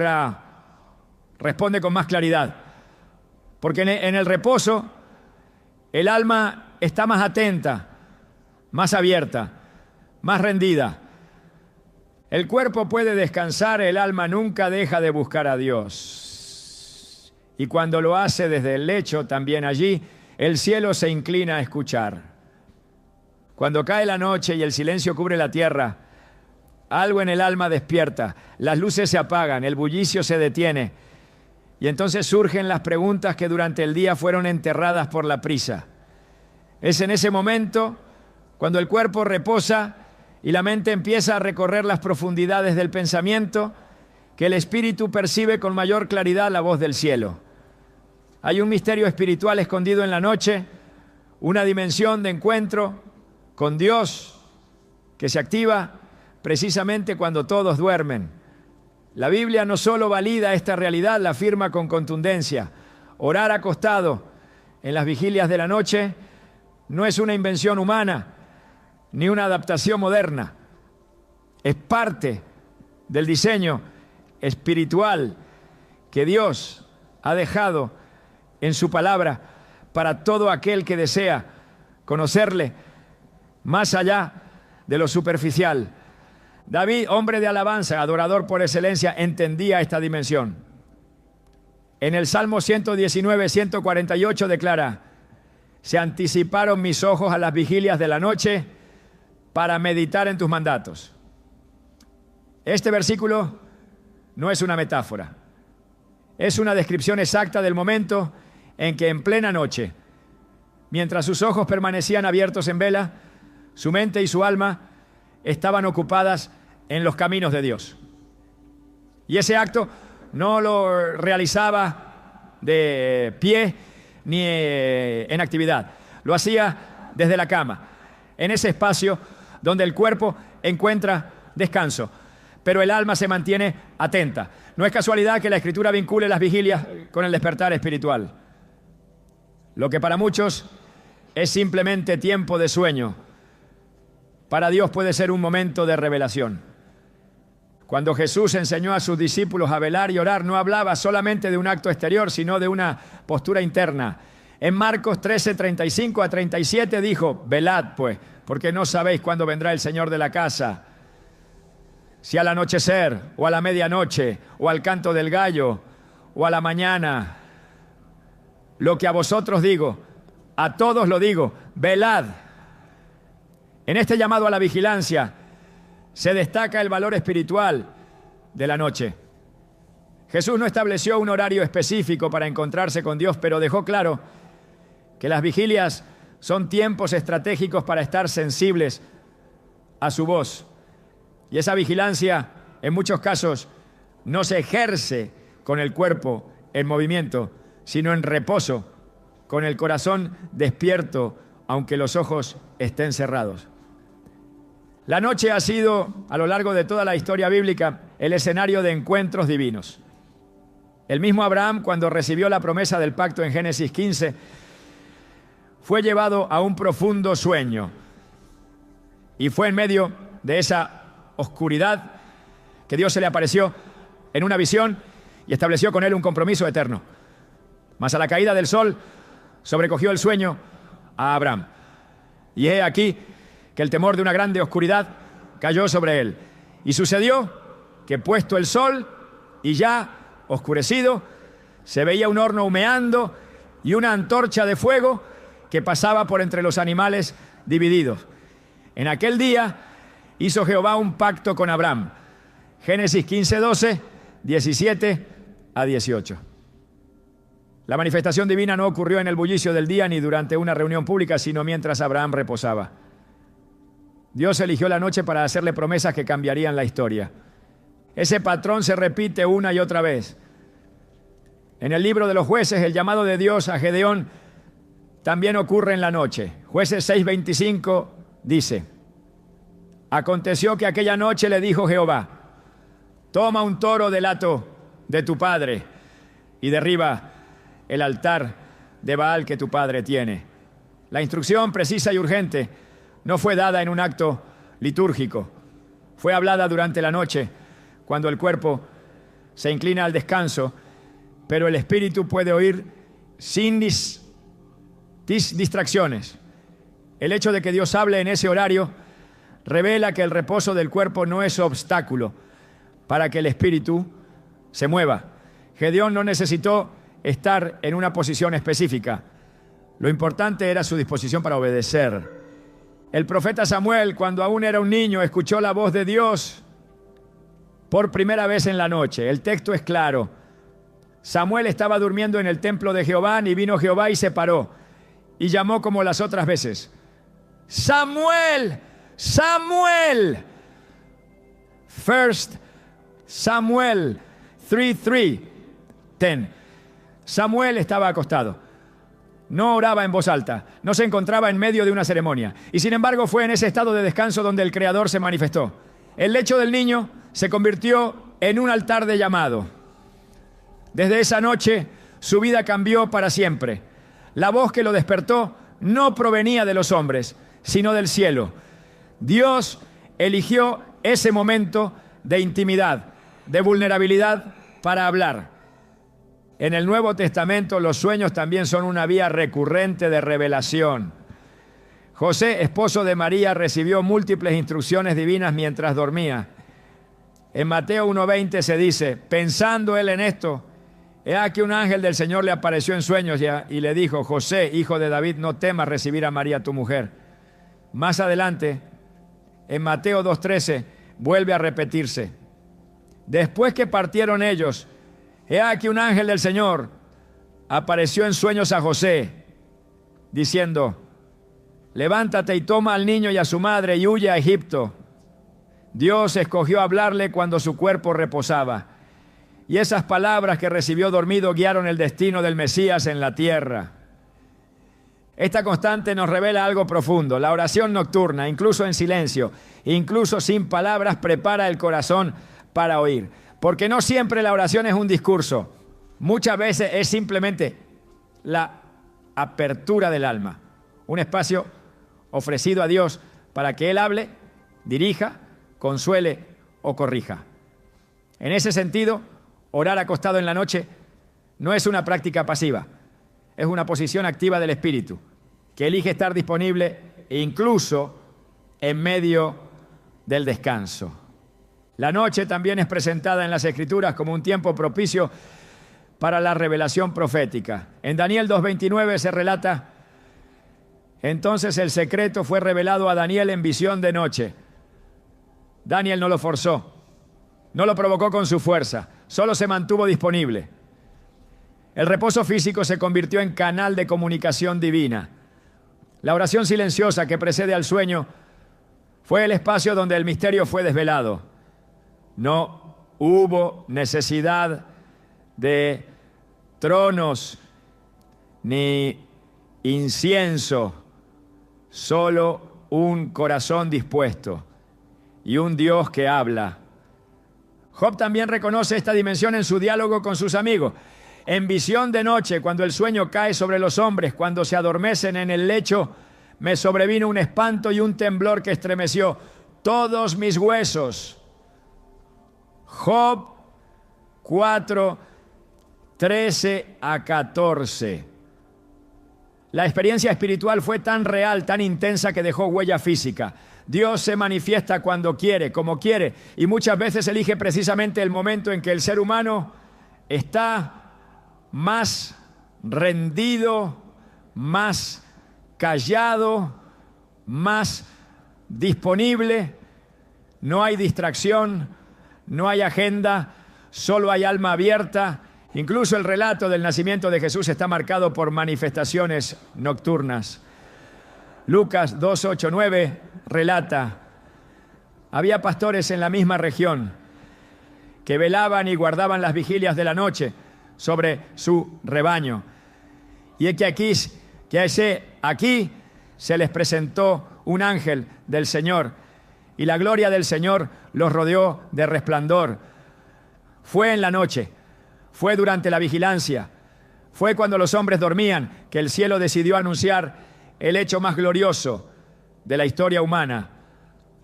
responde con más claridad, porque en el reposo el alma está más atenta, más abierta, más rendida. El cuerpo puede descansar, el alma nunca deja de buscar a Dios. Y cuando lo hace desde el lecho, también allí, el cielo se inclina a escuchar. Cuando cae la noche y el silencio cubre la tierra, algo en el alma despierta, las luces se apagan, el bullicio se detiene, y entonces surgen las preguntas que durante el día fueron enterradas por la prisa. Es en ese momento, cuando el cuerpo reposa y la mente empieza a recorrer las profundidades del pensamiento, que el espíritu percibe con mayor claridad la voz del cielo. Hay un misterio espiritual escondido en la noche, una dimensión de encuentro con Dios que se activa precisamente cuando todos duermen. La Biblia no solo valida esta realidad, la afirma con contundencia. Orar acostado en las vigilias de la noche no es una invención humana, ni una adaptación moderna. Es parte del diseño espiritual que Dios ha dejado en su palabra para todo aquel que desea conocerle más allá de lo superficial. David, hombre de alabanza, adorador por excelencia, entendía esta dimensión. En el Salmo 119, 148 declara: se anticiparon mis ojos a las vigilias de la noche para meditar en tus mandatos. Este versículo no es una metáfora. Es una descripción exacta del momento en que en plena noche, mientras sus ojos permanecían abiertos en vela, su mente y su alma estaban ocupadas en los caminos de Dios. Y ese acto no lo realizaba de pie ni en actividad. Lo hacía desde la cama, en ese espacio donde el cuerpo encuentra descanso, pero el alma se mantiene atenta. No es casualidad que la Escritura vincule las vigilias con el despertar espiritual. Lo que para muchos es simplemente tiempo de sueño, para Dios puede ser un momento de revelación. Cuando Jesús enseñó a sus discípulos a velar y orar, no hablaba solamente de un acto exterior, sino de una postura interna. En Marcos 13, 35 a 37 dijo: velad pues, porque no sabéis cuándo vendrá el Señor de la casa, si al anochecer, o a la medianoche, o al canto del gallo, o a la mañana. Lo que a vosotros digo, a todos lo digo, velad. En este llamado a la vigilancia se destaca el valor espiritual de la noche. Jesús no estableció un horario específico para encontrarse con Dios, pero dejó claro que las vigilias son tiempos estratégicos para estar sensibles a su voz. Y esa vigilancia, en muchos casos, no se ejerce con el cuerpo en movimiento, sino en reposo, con el corazón despierto, aunque los ojos estén cerrados. La noche ha sido, a lo largo de toda la historia bíblica, el escenario de encuentros divinos. El mismo Abraham, cuando recibió la promesa del pacto en Génesis 15, fue llevado a un profundo sueño. Y fue en medio de esa oscuridad que Dios se le apareció en una visión y estableció con él un compromiso eterno. Mas a la caída del sol sobrecogió el sueño a Abraham. Y he aquí que el temor de una grande oscuridad cayó sobre él. Y sucedió que puesto el sol y ya oscurecido, se veía un horno humeando y una antorcha de fuego que pasaba por entre los animales divididos. En aquel día hizo Jehová un pacto con Abraham. Génesis 15, 12, 17 a 18. La manifestación divina no ocurrió en el bullicio del día ni durante una reunión pública, sino mientras Abraham reposaba. Dios eligió la noche para hacerle promesas que cambiarían la historia. Ese patrón se repite una y otra vez. En el libro de los jueces, el llamado de Dios a Gedeón también ocurre en la noche. Jueces 6:25 dice: aconteció que aquella noche le dijo Jehová: toma un toro del hato de tu padre y derriba el altar de Baal que tu padre tiene. La instrucción precisa y urgente no fue dada en un acto litúrgico, fue hablada durante la noche, cuando el cuerpo se inclina al descanso, pero el espíritu puede oír sin distracciones. El hecho de que Dios hable en ese horario revela que el reposo del cuerpo no es obstáculo para que el espíritu se mueva. Gedeón no necesitó estar en una posición específica. Lo importante era su disposición para obedecer. El profeta Samuel, cuando aún era un niño, escuchó la voz de Dios por primera vez en la noche. El texto es claro. Samuel estaba durmiendo en el templo de Jehová, y vino Jehová y se paró y llamó como las otras veces: Samuel, Samuel. First Samuel 3:10. Samuel estaba acostado. No oraba en voz alta, no se encontraba en medio de una ceremonia. Y sin embargo fue en ese estado de descanso donde el Creador se manifestó. El lecho del niño se convirtió en un altar de llamado. Desde esa noche su vida cambió para siempre. La voz que lo despertó no provenía de los hombres, sino del cielo. Dios eligió ese momento de intimidad, de vulnerabilidad para hablar. En el Nuevo Testamento los sueños también son una vía recurrente de revelación. José, esposo de María, recibió múltiples instrucciones divinas mientras dormía. En Mateo 1:20 se dice: pensando él en esto, he aquí un ángel del Señor le apareció en sueños y le dijo: José, hijo de David, no temas recibir a María tu mujer. Más adelante, en Mateo 2:13, vuelve a repetirse: Después que partieron ellos, he aquí un ángel del Señor apareció en sueños a José, diciendo: levántate y toma al niño y a su madre y huye a Egipto. Dios escogió hablarle cuando su cuerpo reposaba, y esas palabras que recibió dormido guiaron el destino del Mesías en la tierra. Esta constante nos revela algo profundo. La oración nocturna, incluso en silencio, incluso sin palabras, prepara el corazón para oír. Porque no siempre la oración es un discurso. Muchas veces es simplemente la apertura del alma. Un espacio ofrecido a Dios para que Él hable, dirija, consuele o corrija. En ese sentido, orar acostado en la noche no es una práctica pasiva. Es una posición activa del espíritu, que elige estar disponible incluso en medio del descanso. La noche también es presentada en las Escrituras como un tiempo propicio para la revelación profética. En Daniel 2:29 se relata: entonces el secreto fue revelado a Daniel en visión de noche. Daniel no lo forzó, no lo provocó con su fuerza, solo se mantuvo disponible. El reposo físico se convirtió en canal de comunicación divina. La oración silenciosa que precede al sueño fue el espacio donde el misterio fue desvelado. No hubo necesidad de tronos ni incienso, solo un corazón dispuesto y un Dios que habla. Job también reconoce esta dimensión en su diálogo con sus amigos. En visión de noche, cuando el sueño cae sobre los hombres, cuando se adormecen en el lecho, me sobrevino un espanto y un temblor que estremeció todos mis huesos. Job 4, 13 a 14. La experiencia espiritual fue tan real, tan intensa, que dejó huella física. Dios se manifiesta cuando quiere, como quiere, y muchas veces elige precisamente el momento en que el ser humano está más rendido, más callado, más disponible. No hay distracción, no hay agenda, solo hay alma abierta. Incluso el relato del nacimiento de Jesús está marcado por manifestaciones nocturnas. Lucas 2, 8, 9 relata: había pastores en la misma región que velaban y guardaban las vigilias de la noche sobre su rebaño. Y es que aquí se les presentó un ángel del Señor, y la gloria del Señor los rodeó de resplandor. Fue en la noche, fue durante la vigilancia, fue cuando los hombres dormían que el cielo decidió anunciar el hecho más glorioso de la historia humana.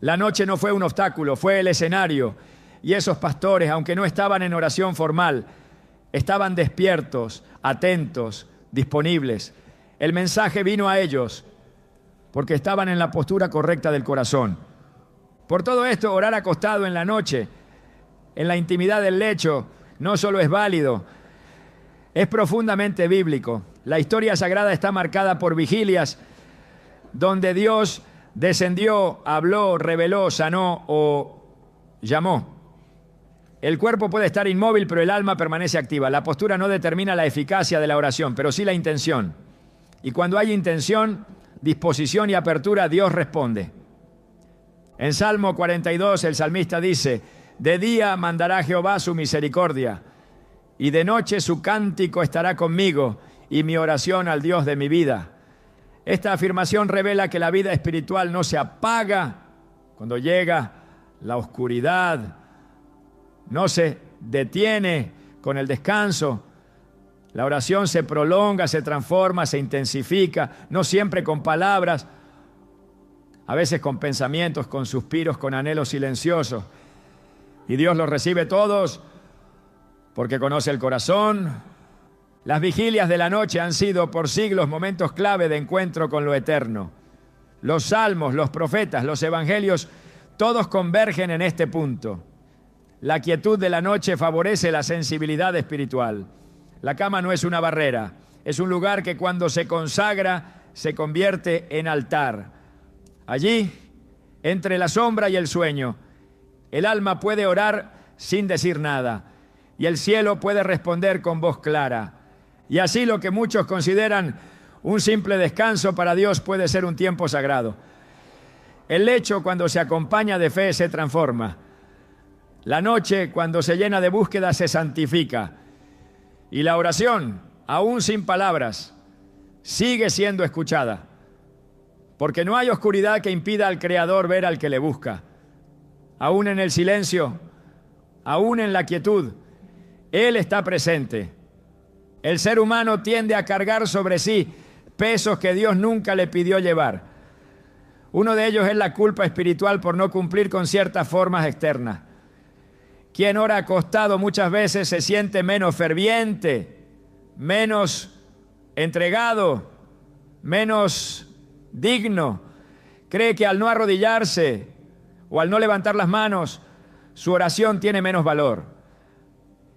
La noche no fue un obstáculo, fue el escenario. Y esos pastores, aunque no estaban en oración formal, estaban despiertos, atentos, disponibles. El mensaje vino a ellos porque estaban en la postura correcta del corazón. Por todo esto, orar acostado en la noche, en la intimidad del lecho, no solo es válido, es profundamente bíblico. La historia sagrada está marcada por vigilias donde Dios descendió, habló, reveló, sanó o llamó. El cuerpo puede estar inmóvil, pero el alma permanece activa. La postura no determina la eficacia de la oración, pero sí la intención. Y cuando hay intención, disposición y apertura, Dios responde. En Salmo 42, el salmista dice: de día mandará Jehová su misericordia, y de noche su cántico estará conmigo, y mi oración al Dios de mi vida. Esta afirmación revela que la vida espiritual no se apaga cuando llega la oscuridad, no se detiene con el descanso. La oración se prolonga, se transforma, se intensifica, no siempre con palabras, a veces con pensamientos, con suspiros, con anhelos silenciosos. Y Dios los recibe todos porque conoce el corazón. Las vigilias de la noche han sido por siglos momentos clave de encuentro con lo eterno. Los salmos, los profetas, los evangelios, todos convergen en este punto. La quietud de la noche favorece la sensibilidad espiritual. La cama no es una barrera, es un lugar que cuando se consagra se convierte en altar. Allí, entre la sombra y el sueño, el alma puede orar sin decir nada, y el cielo puede responder con voz clara. Y así lo que muchos consideran un simple descanso para Dios puede ser un tiempo sagrado. El lecho, cuando se acompaña de fe, se transforma. La noche, cuando se llena de búsqueda, se santifica. Y la oración, aún sin palabras, sigue siendo escuchada. Porque no hay oscuridad que impida al Creador ver al que le busca. Aún en el silencio, aún en la quietud, Él está presente. El ser humano tiende a cargar sobre sí pesos que Dios nunca le pidió llevar. Uno de ellos es la culpa espiritual por no cumplir con ciertas formas externas. Quien ora acostado muchas veces se siente menos ferviente, menos entregado, menos digno. Cree que al no arrodillarse o al no levantar las manos, su oración tiene menos valor.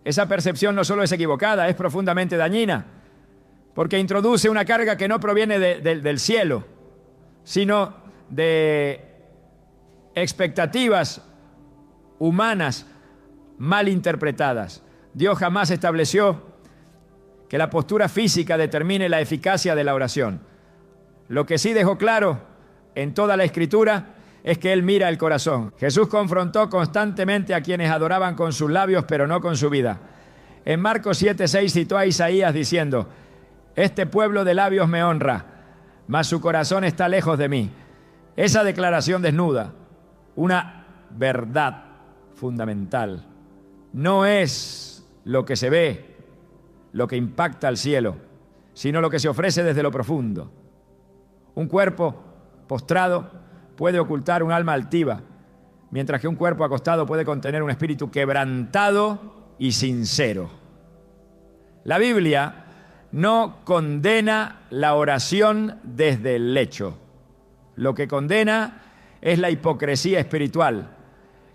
Esa percepción no solo es equivocada, es profundamente dañina, porque introduce una carga que no proviene del cielo, sino de expectativas humanas mal interpretadas. Dios jamás estableció que la postura física determine la eficacia de la oración. Lo que sí dejó claro en toda la Escritura es que Él mira el corazón. Jesús confrontó constantemente a quienes adoraban con sus labios, pero no con su vida. En Marcos 7:6 citó a Isaías diciendo: este pueblo de labios me honra, mas su corazón está lejos de mí. Esa declaración desnuda una verdad fundamental. No es lo que se ve, lo que impacta al cielo, sino lo que se ofrece desde lo profundo. Un cuerpo postrado puede ocultar un alma altiva, mientras que un cuerpo acostado puede contener un espíritu quebrantado y sincero. La Biblia no condena la oración desde el lecho. Lo que condena es la hipocresía espiritual,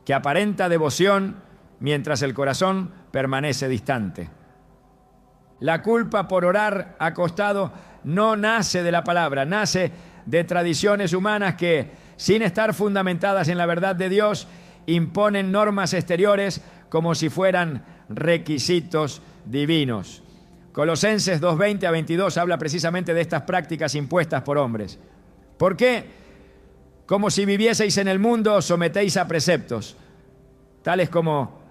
que aparenta devoción mientras el corazón permanece distante. La culpa por orar acostado no nace de la palabra, nace de tradiciones humanas que, sin estar fundamentadas en la verdad de Dios, imponen normas exteriores como si fueran requisitos divinos. Colosenses 2:20-22 habla precisamente de estas prácticas impuestas por hombres. ¿Por qué? Como si vivieseis en el mundo, os sometéis a preceptos, tales como: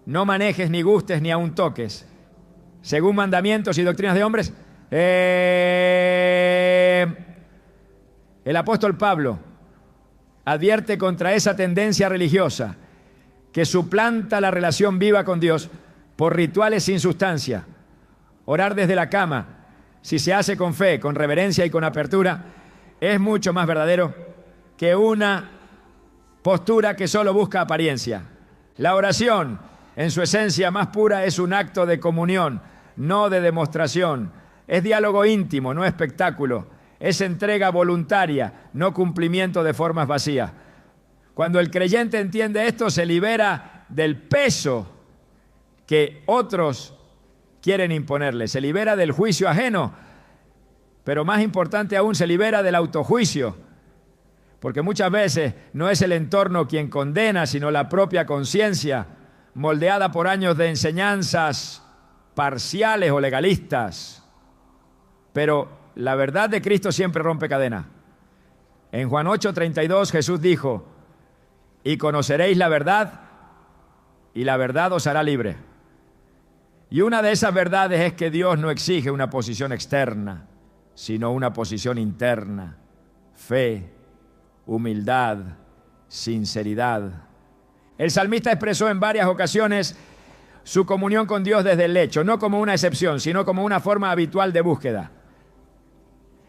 no manejes, ni gustes, ni aun toques, según mandamientos y doctrinas de hombres. El apóstol Pablo advierte contra esa tendencia religiosa que suplanta la relación viva con Dios por rituales sin sustancia. Orar desde la cama, si se hace con fe, con reverencia y con apertura, es mucho más verdadero que una postura que solo busca apariencia. La oración, en su esencia más pura, es un acto de comunión, no de demostración. Es diálogo íntimo, no espectáculo. Es entrega voluntaria, no cumplimiento de formas vacías. Cuando el creyente entiende esto, se libera del peso que otros quieren imponerle, se libera del juicio ajeno, pero más importante aún, se libera del autojuicio, porque muchas veces no es el entorno quien condena, sino la propia conciencia, moldeada por años de enseñanzas parciales o legalistas. Pero la verdad de Cristo siempre rompe cadena. En Juan 8:32 Jesús dijo: y conoceréis la verdad, y la verdad os hará libre. Y una de esas verdades es que Dios no exige una posición externa, sino una posición interna: fe, humildad, sinceridad. El salmista expresó en varias ocasiones su comunión con Dios desde el lecho, no como una excepción, sino como una forma habitual de búsqueda.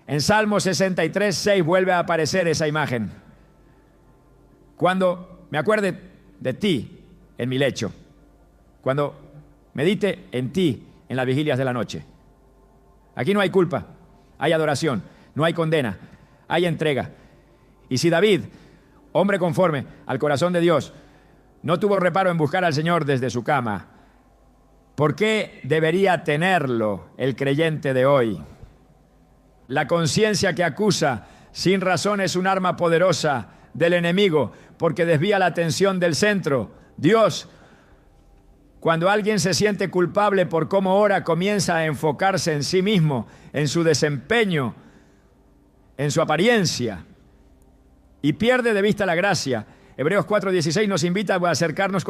En Salmo 63:6 vuelve a aparecer esa imagen. Cuando me acuerde de ti en mi lecho, cuando medite en ti en las vigilias de la noche. Aquí no hay culpa, hay adoración, no hay condena, hay entrega. Y si David, hombre conforme al corazón de Dios, no tuvo reparo en buscar al Señor desde su cama, ¿por qué debería tenerlo el creyente de hoy? La conciencia que acusa sin razón es un arma poderosa del enemigo, porque desvía la atención del centro. Dios Cuando alguien se siente culpable por cómo ora, comienza a enfocarse en sí mismo, en su desempeño, en su apariencia, y pierde de vista la gracia. Hebreos 4:16 nos invita a acercarnos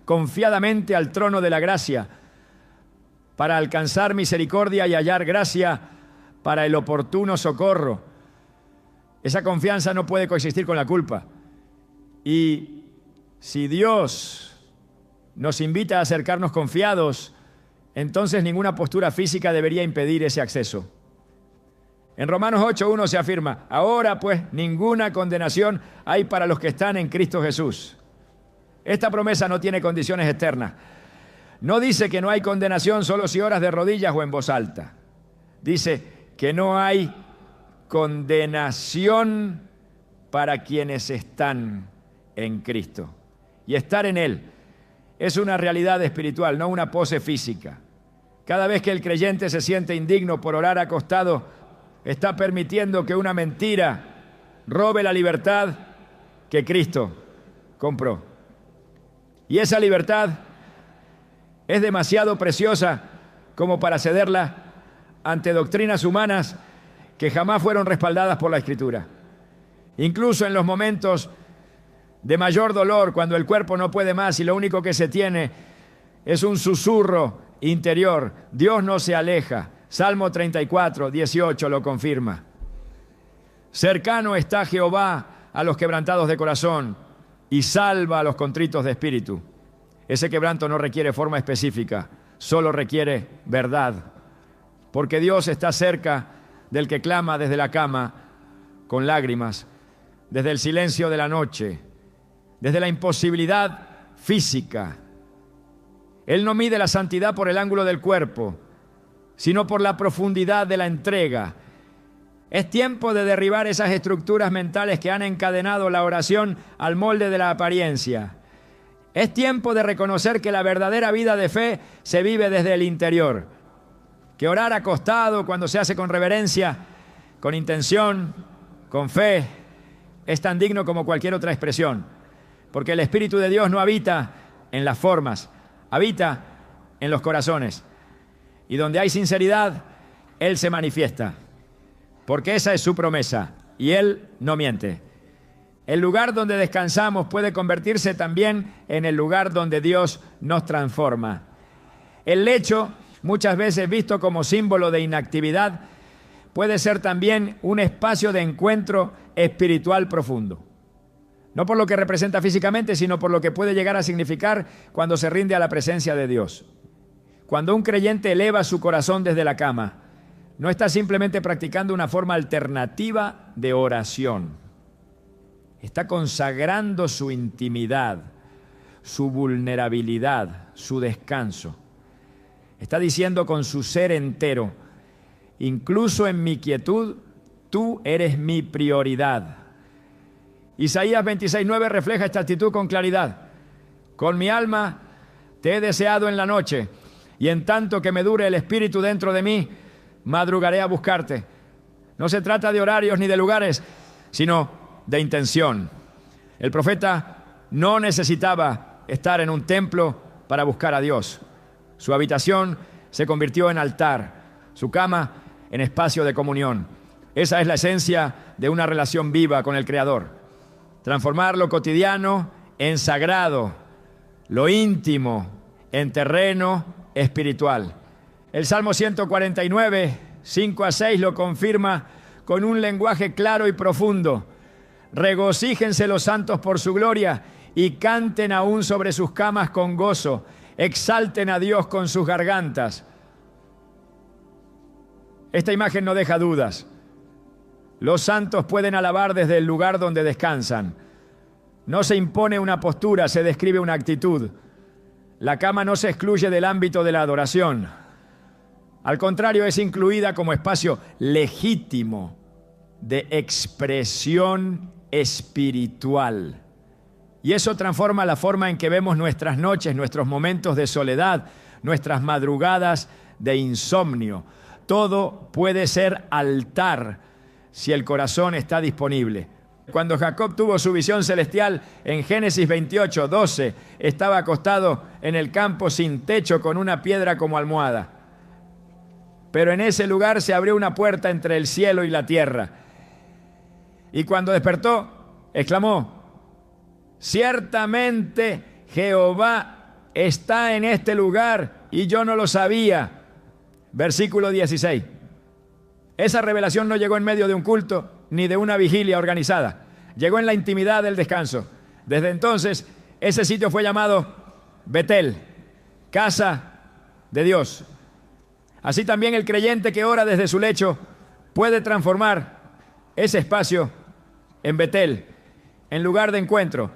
confiadamente al trono de la gracia para alcanzar misericordia y hallar gracia para el oportuno socorro. Esa confianza no puede coexistir con la culpa. Y si Dios nos invita a acercarnos confiados, entonces ninguna postura física debería impedir ese acceso. En Romanos 8:1 se afirma: ahora pues ninguna condenación hay para los que están en Cristo Jesús. Esta promesa no tiene condiciones externas. No dice que no hay condenación solo si oras de rodillas o en voz alta. Dice que no hay condenación para quienes están en Cristo. Y estar en Él es una realidad espiritual, no una pose física. Cada vez que el creyente se siente indigno por orar acostado, está permitiendo que una mentira robe la libertad que Cristo compró. Y esa libertad es demasiado preciosa como para cederla ante doctrinas humanas que jamás fueron respaldadas por la Escritura. Incluso en los momentos de mayor dolor, cuando el cuerpo no puede más y lo único que se tiene es un susurro interior, Dios no se aleja. Salmo 34:18 lo confirma. Cercano está Jehová a los quebrantados de corazón y salva a los contritos de espíritu. Ese quebranto no requiere forma específica, solo requiere verdad, porque Dios está cerca del que clama desde la cama con lágrimas, desde el silencio de la noche, desde la imposibilidad física. Él no mide la santidad por el ángulo del cuerpo, sino por la profundidad de la entrega. Es tiempo de derribar esas estructuras mentales que han encadenado la oración al molde de la apariencia. Es tiempo de reconocer que la verdadera vida de fe se vive desde el interior. Que orar acostado, cuando se hace con reverencia, con intención, con fe, es tan digno como cualquier otra expresión. Porque el Espíritu de Dios no habita en las formas, habita en los corazones. Y donde hay sinceridad, Él se manifiesta. Porque esa es su promesa y Él no miente. El lugar donde descansamos puede convertirse también en el lugar donde Dios nos transforma. El lecho, muchas veces visto como símbolo de inactividad, puede ser también un espacio de encuentro espiritual profundo. No por lo que representa físicamente, sino por lo que puede llegar a significar cuando se rinde a la presencia de Dios. Cuando un creyente eleva su corazón desde la cama, no está simplemente practicando una forma alternativa de oración. Está consagrando su intimidad, su vulnerabilidad, su descanso. Está diciendo con su ser entero: incluso en mi quietud, tú eres mi prioridad. Isaías 26:9 refleja esta actitud con claridad. Con mi alma te he deseado en la noche, y en tanto que me dure el espíritu dentro de mí, madrugaré a buscarte. No se trata de horarios ni de lugares, sino de intención. El profeta no necesitaba estar en un templo para buscar a Dios. Su habitación se convirtió en altar, su cama en espacio de comunión. Esa es la esencia de una relación viva con el Creador. Transformar lo cotidiano en sagrado, lo íntimo en terreno espiritual. El Salmo 149, 5-6 lo confirma con un lenguaje claro y profundo. Regocíjense los santos por su gloria y canten aún sobre sus camas con gozo. Exalten a Dios con sus gargantas. Esta imagen no deja dudas. Los santos pueden alabar desde el lugar donde descansan. No se impone una postura, se describe una actitud. La cama no se excluye del ámbito de la adoración. Al contrario, es incluida como espacio legítimo de expresión espiritual. Y eso transforma la forma en que vemos nuestras noches, nuestros momentos de soledad, nuestras madrugadas de insomnio. Todo puede ser altar si el corazón está disponible. Cuando Jacob tuvo su visión celestial en Génesis 28:12, estaba acostado en el campo sin techo con una piedra como almohada. Pero en ese lugar se abrió una puerta entre el cielo y la tierra. Y cuando despertó, exclamó: ciertamente Jehová está en este lugar y yo no lo sabía. Versículo 16. Esa revelación no llegó en medio de un culto ni de una vigilia organizada. Llegó en la intimidad del descanso. Desde entonces, ese sitio fue llamado Betel, casa de Dios. Así también el creyente que ora desde su lecho puede transformar ese espacio en Betel, en lugar de encuentro,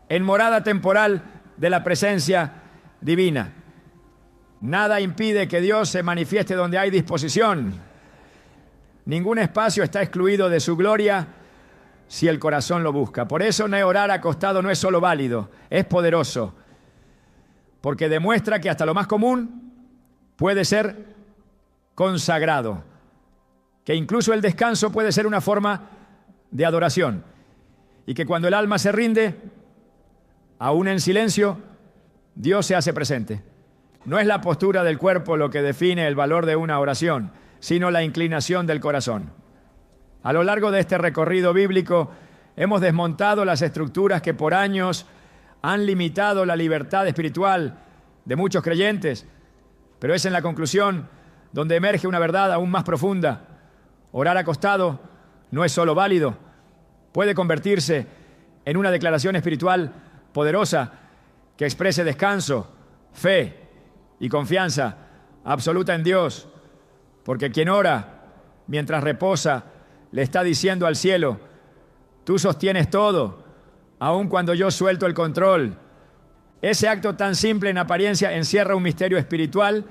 en morada temporal de la presencia divina. Nada impide que Dios se manifieste donde hay disposición. Ningún espacio está excluido de su gloria si el corazón lo busca. Por eso orar acostado no es solo válido, es poderoso, porque demuestra que hasta lo más común puede ser consagrado, que incluso el descanso puede ser una forma de adoración, y que cuando el alma se rinde, aún en silencio, Dios se hace presente. No es la postura del cuerpo lo que define el valor de una oración, sino la inclinación del corazón. A lo largo de este recorrido bíblico hemos desmontado las estructuras que por años han limitado la libertad espiritual de muchos creyentes, pero es en la conclusión donde emerge una verdad aún más profunda. Orar acostado no es solo válido, puede convertirse en una declaración espiritual poderosa que exprese descanso, fe y confianza absoluta en Dios, porque quien ora mientras reposa le está diciendo al cielo: tú sostienes todo, aun cuando yo suelto el control. Ese acto tan simple en apariencia encierra un misterio espiritual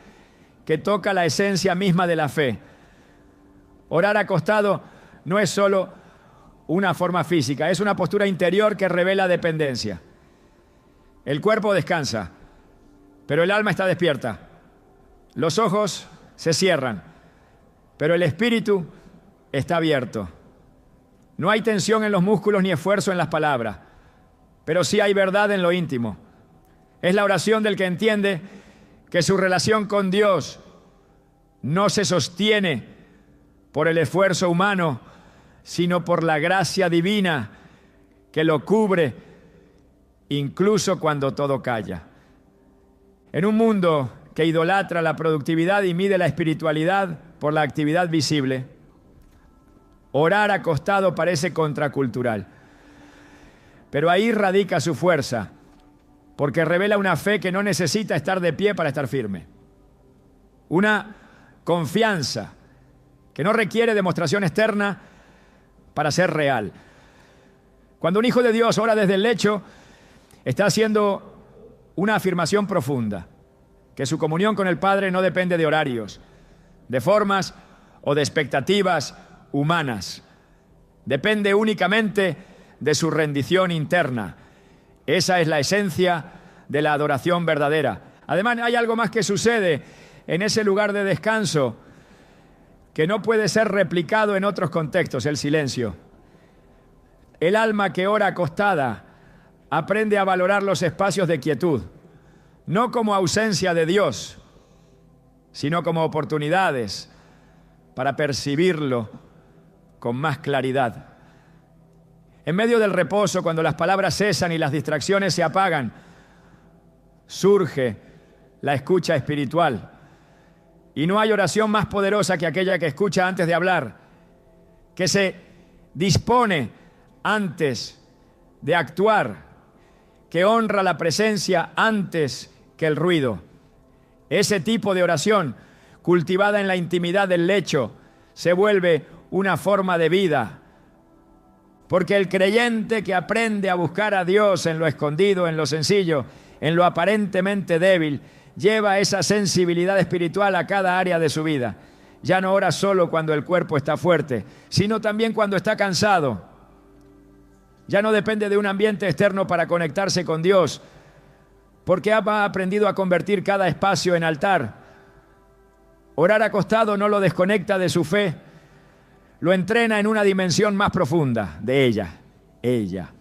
que toca la esencia misma de la fe. Orar acostado no es solo una forma física, es una postura interior que revela dependencia. El cuerpo descansa, pero el alma está despierta. Los ojos se cierran, pero el espíritu está abierto. No hay tensión en los músculos ni esfuerzo en las palabras, pero sí hay verdad en lo íntimo. Es la oración del que entiende que su relación con Dios no se sostiene por el esfuerzo humano, sino por la gracia divina que lo cubre incluso cuando todo calla. En un mundo que idolatra la productividad y mide la espiritualidad por la actividad visible, orar acostado parece contracultural. Pero ahí radica su fuerza, porque revela una fe que no necesita estar de pie para estar firme. Una confianza que no requiere demostración externa para ser real. Cuando un hijo de Dios ora desde el lecho, está haciendo una afirmación profunda, que su comunión con el Padre no depende de horarios, de formas o de expectativas humanas. Depende únicamente de su rendición interna. Esa es la esencia de la adoración verdadera. Además, hay algo más que sucede en ese lugar de descanso que no puede ser replicado en otros contextos: el silencio. El alma que ora acostada aprende a valorar los espacios de quietud, no como ausencia de Dios, sino como oportunidades para percibirlo con más claridad. En medio del reposo, cuando las palabras cesan y las distracciones se apagan, surge la escucha espiritual. Y no hay oración más poderosa que aquella que escucha antes de hablar, que se dispone antes de actuar, que honra la presencia antes que el ruido. Ese tipo de oración, cultivada en la intimidad del lecho, se vuelve una forma de vida. Porque el creyente que aprende a buscar a Dios en lo escondido, en lo sencillo, en lo aparentemente débil, lleva esa sensibilidad espiritual a cada área de su vida. Ya no ora solo cuando el cuerpo está fuerte, sino también cuando está cansado. Ya no depende de un ambiente externo para conectarse con Dios, porque ha aprendido a convertir cada espacio en altar. Orar acostado no lo desconecta de su fe, lo entrena en una dimensión más profunda de ella. ella.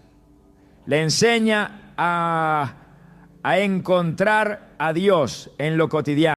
Le enseña a encontrar a Dios en lo cotidiano.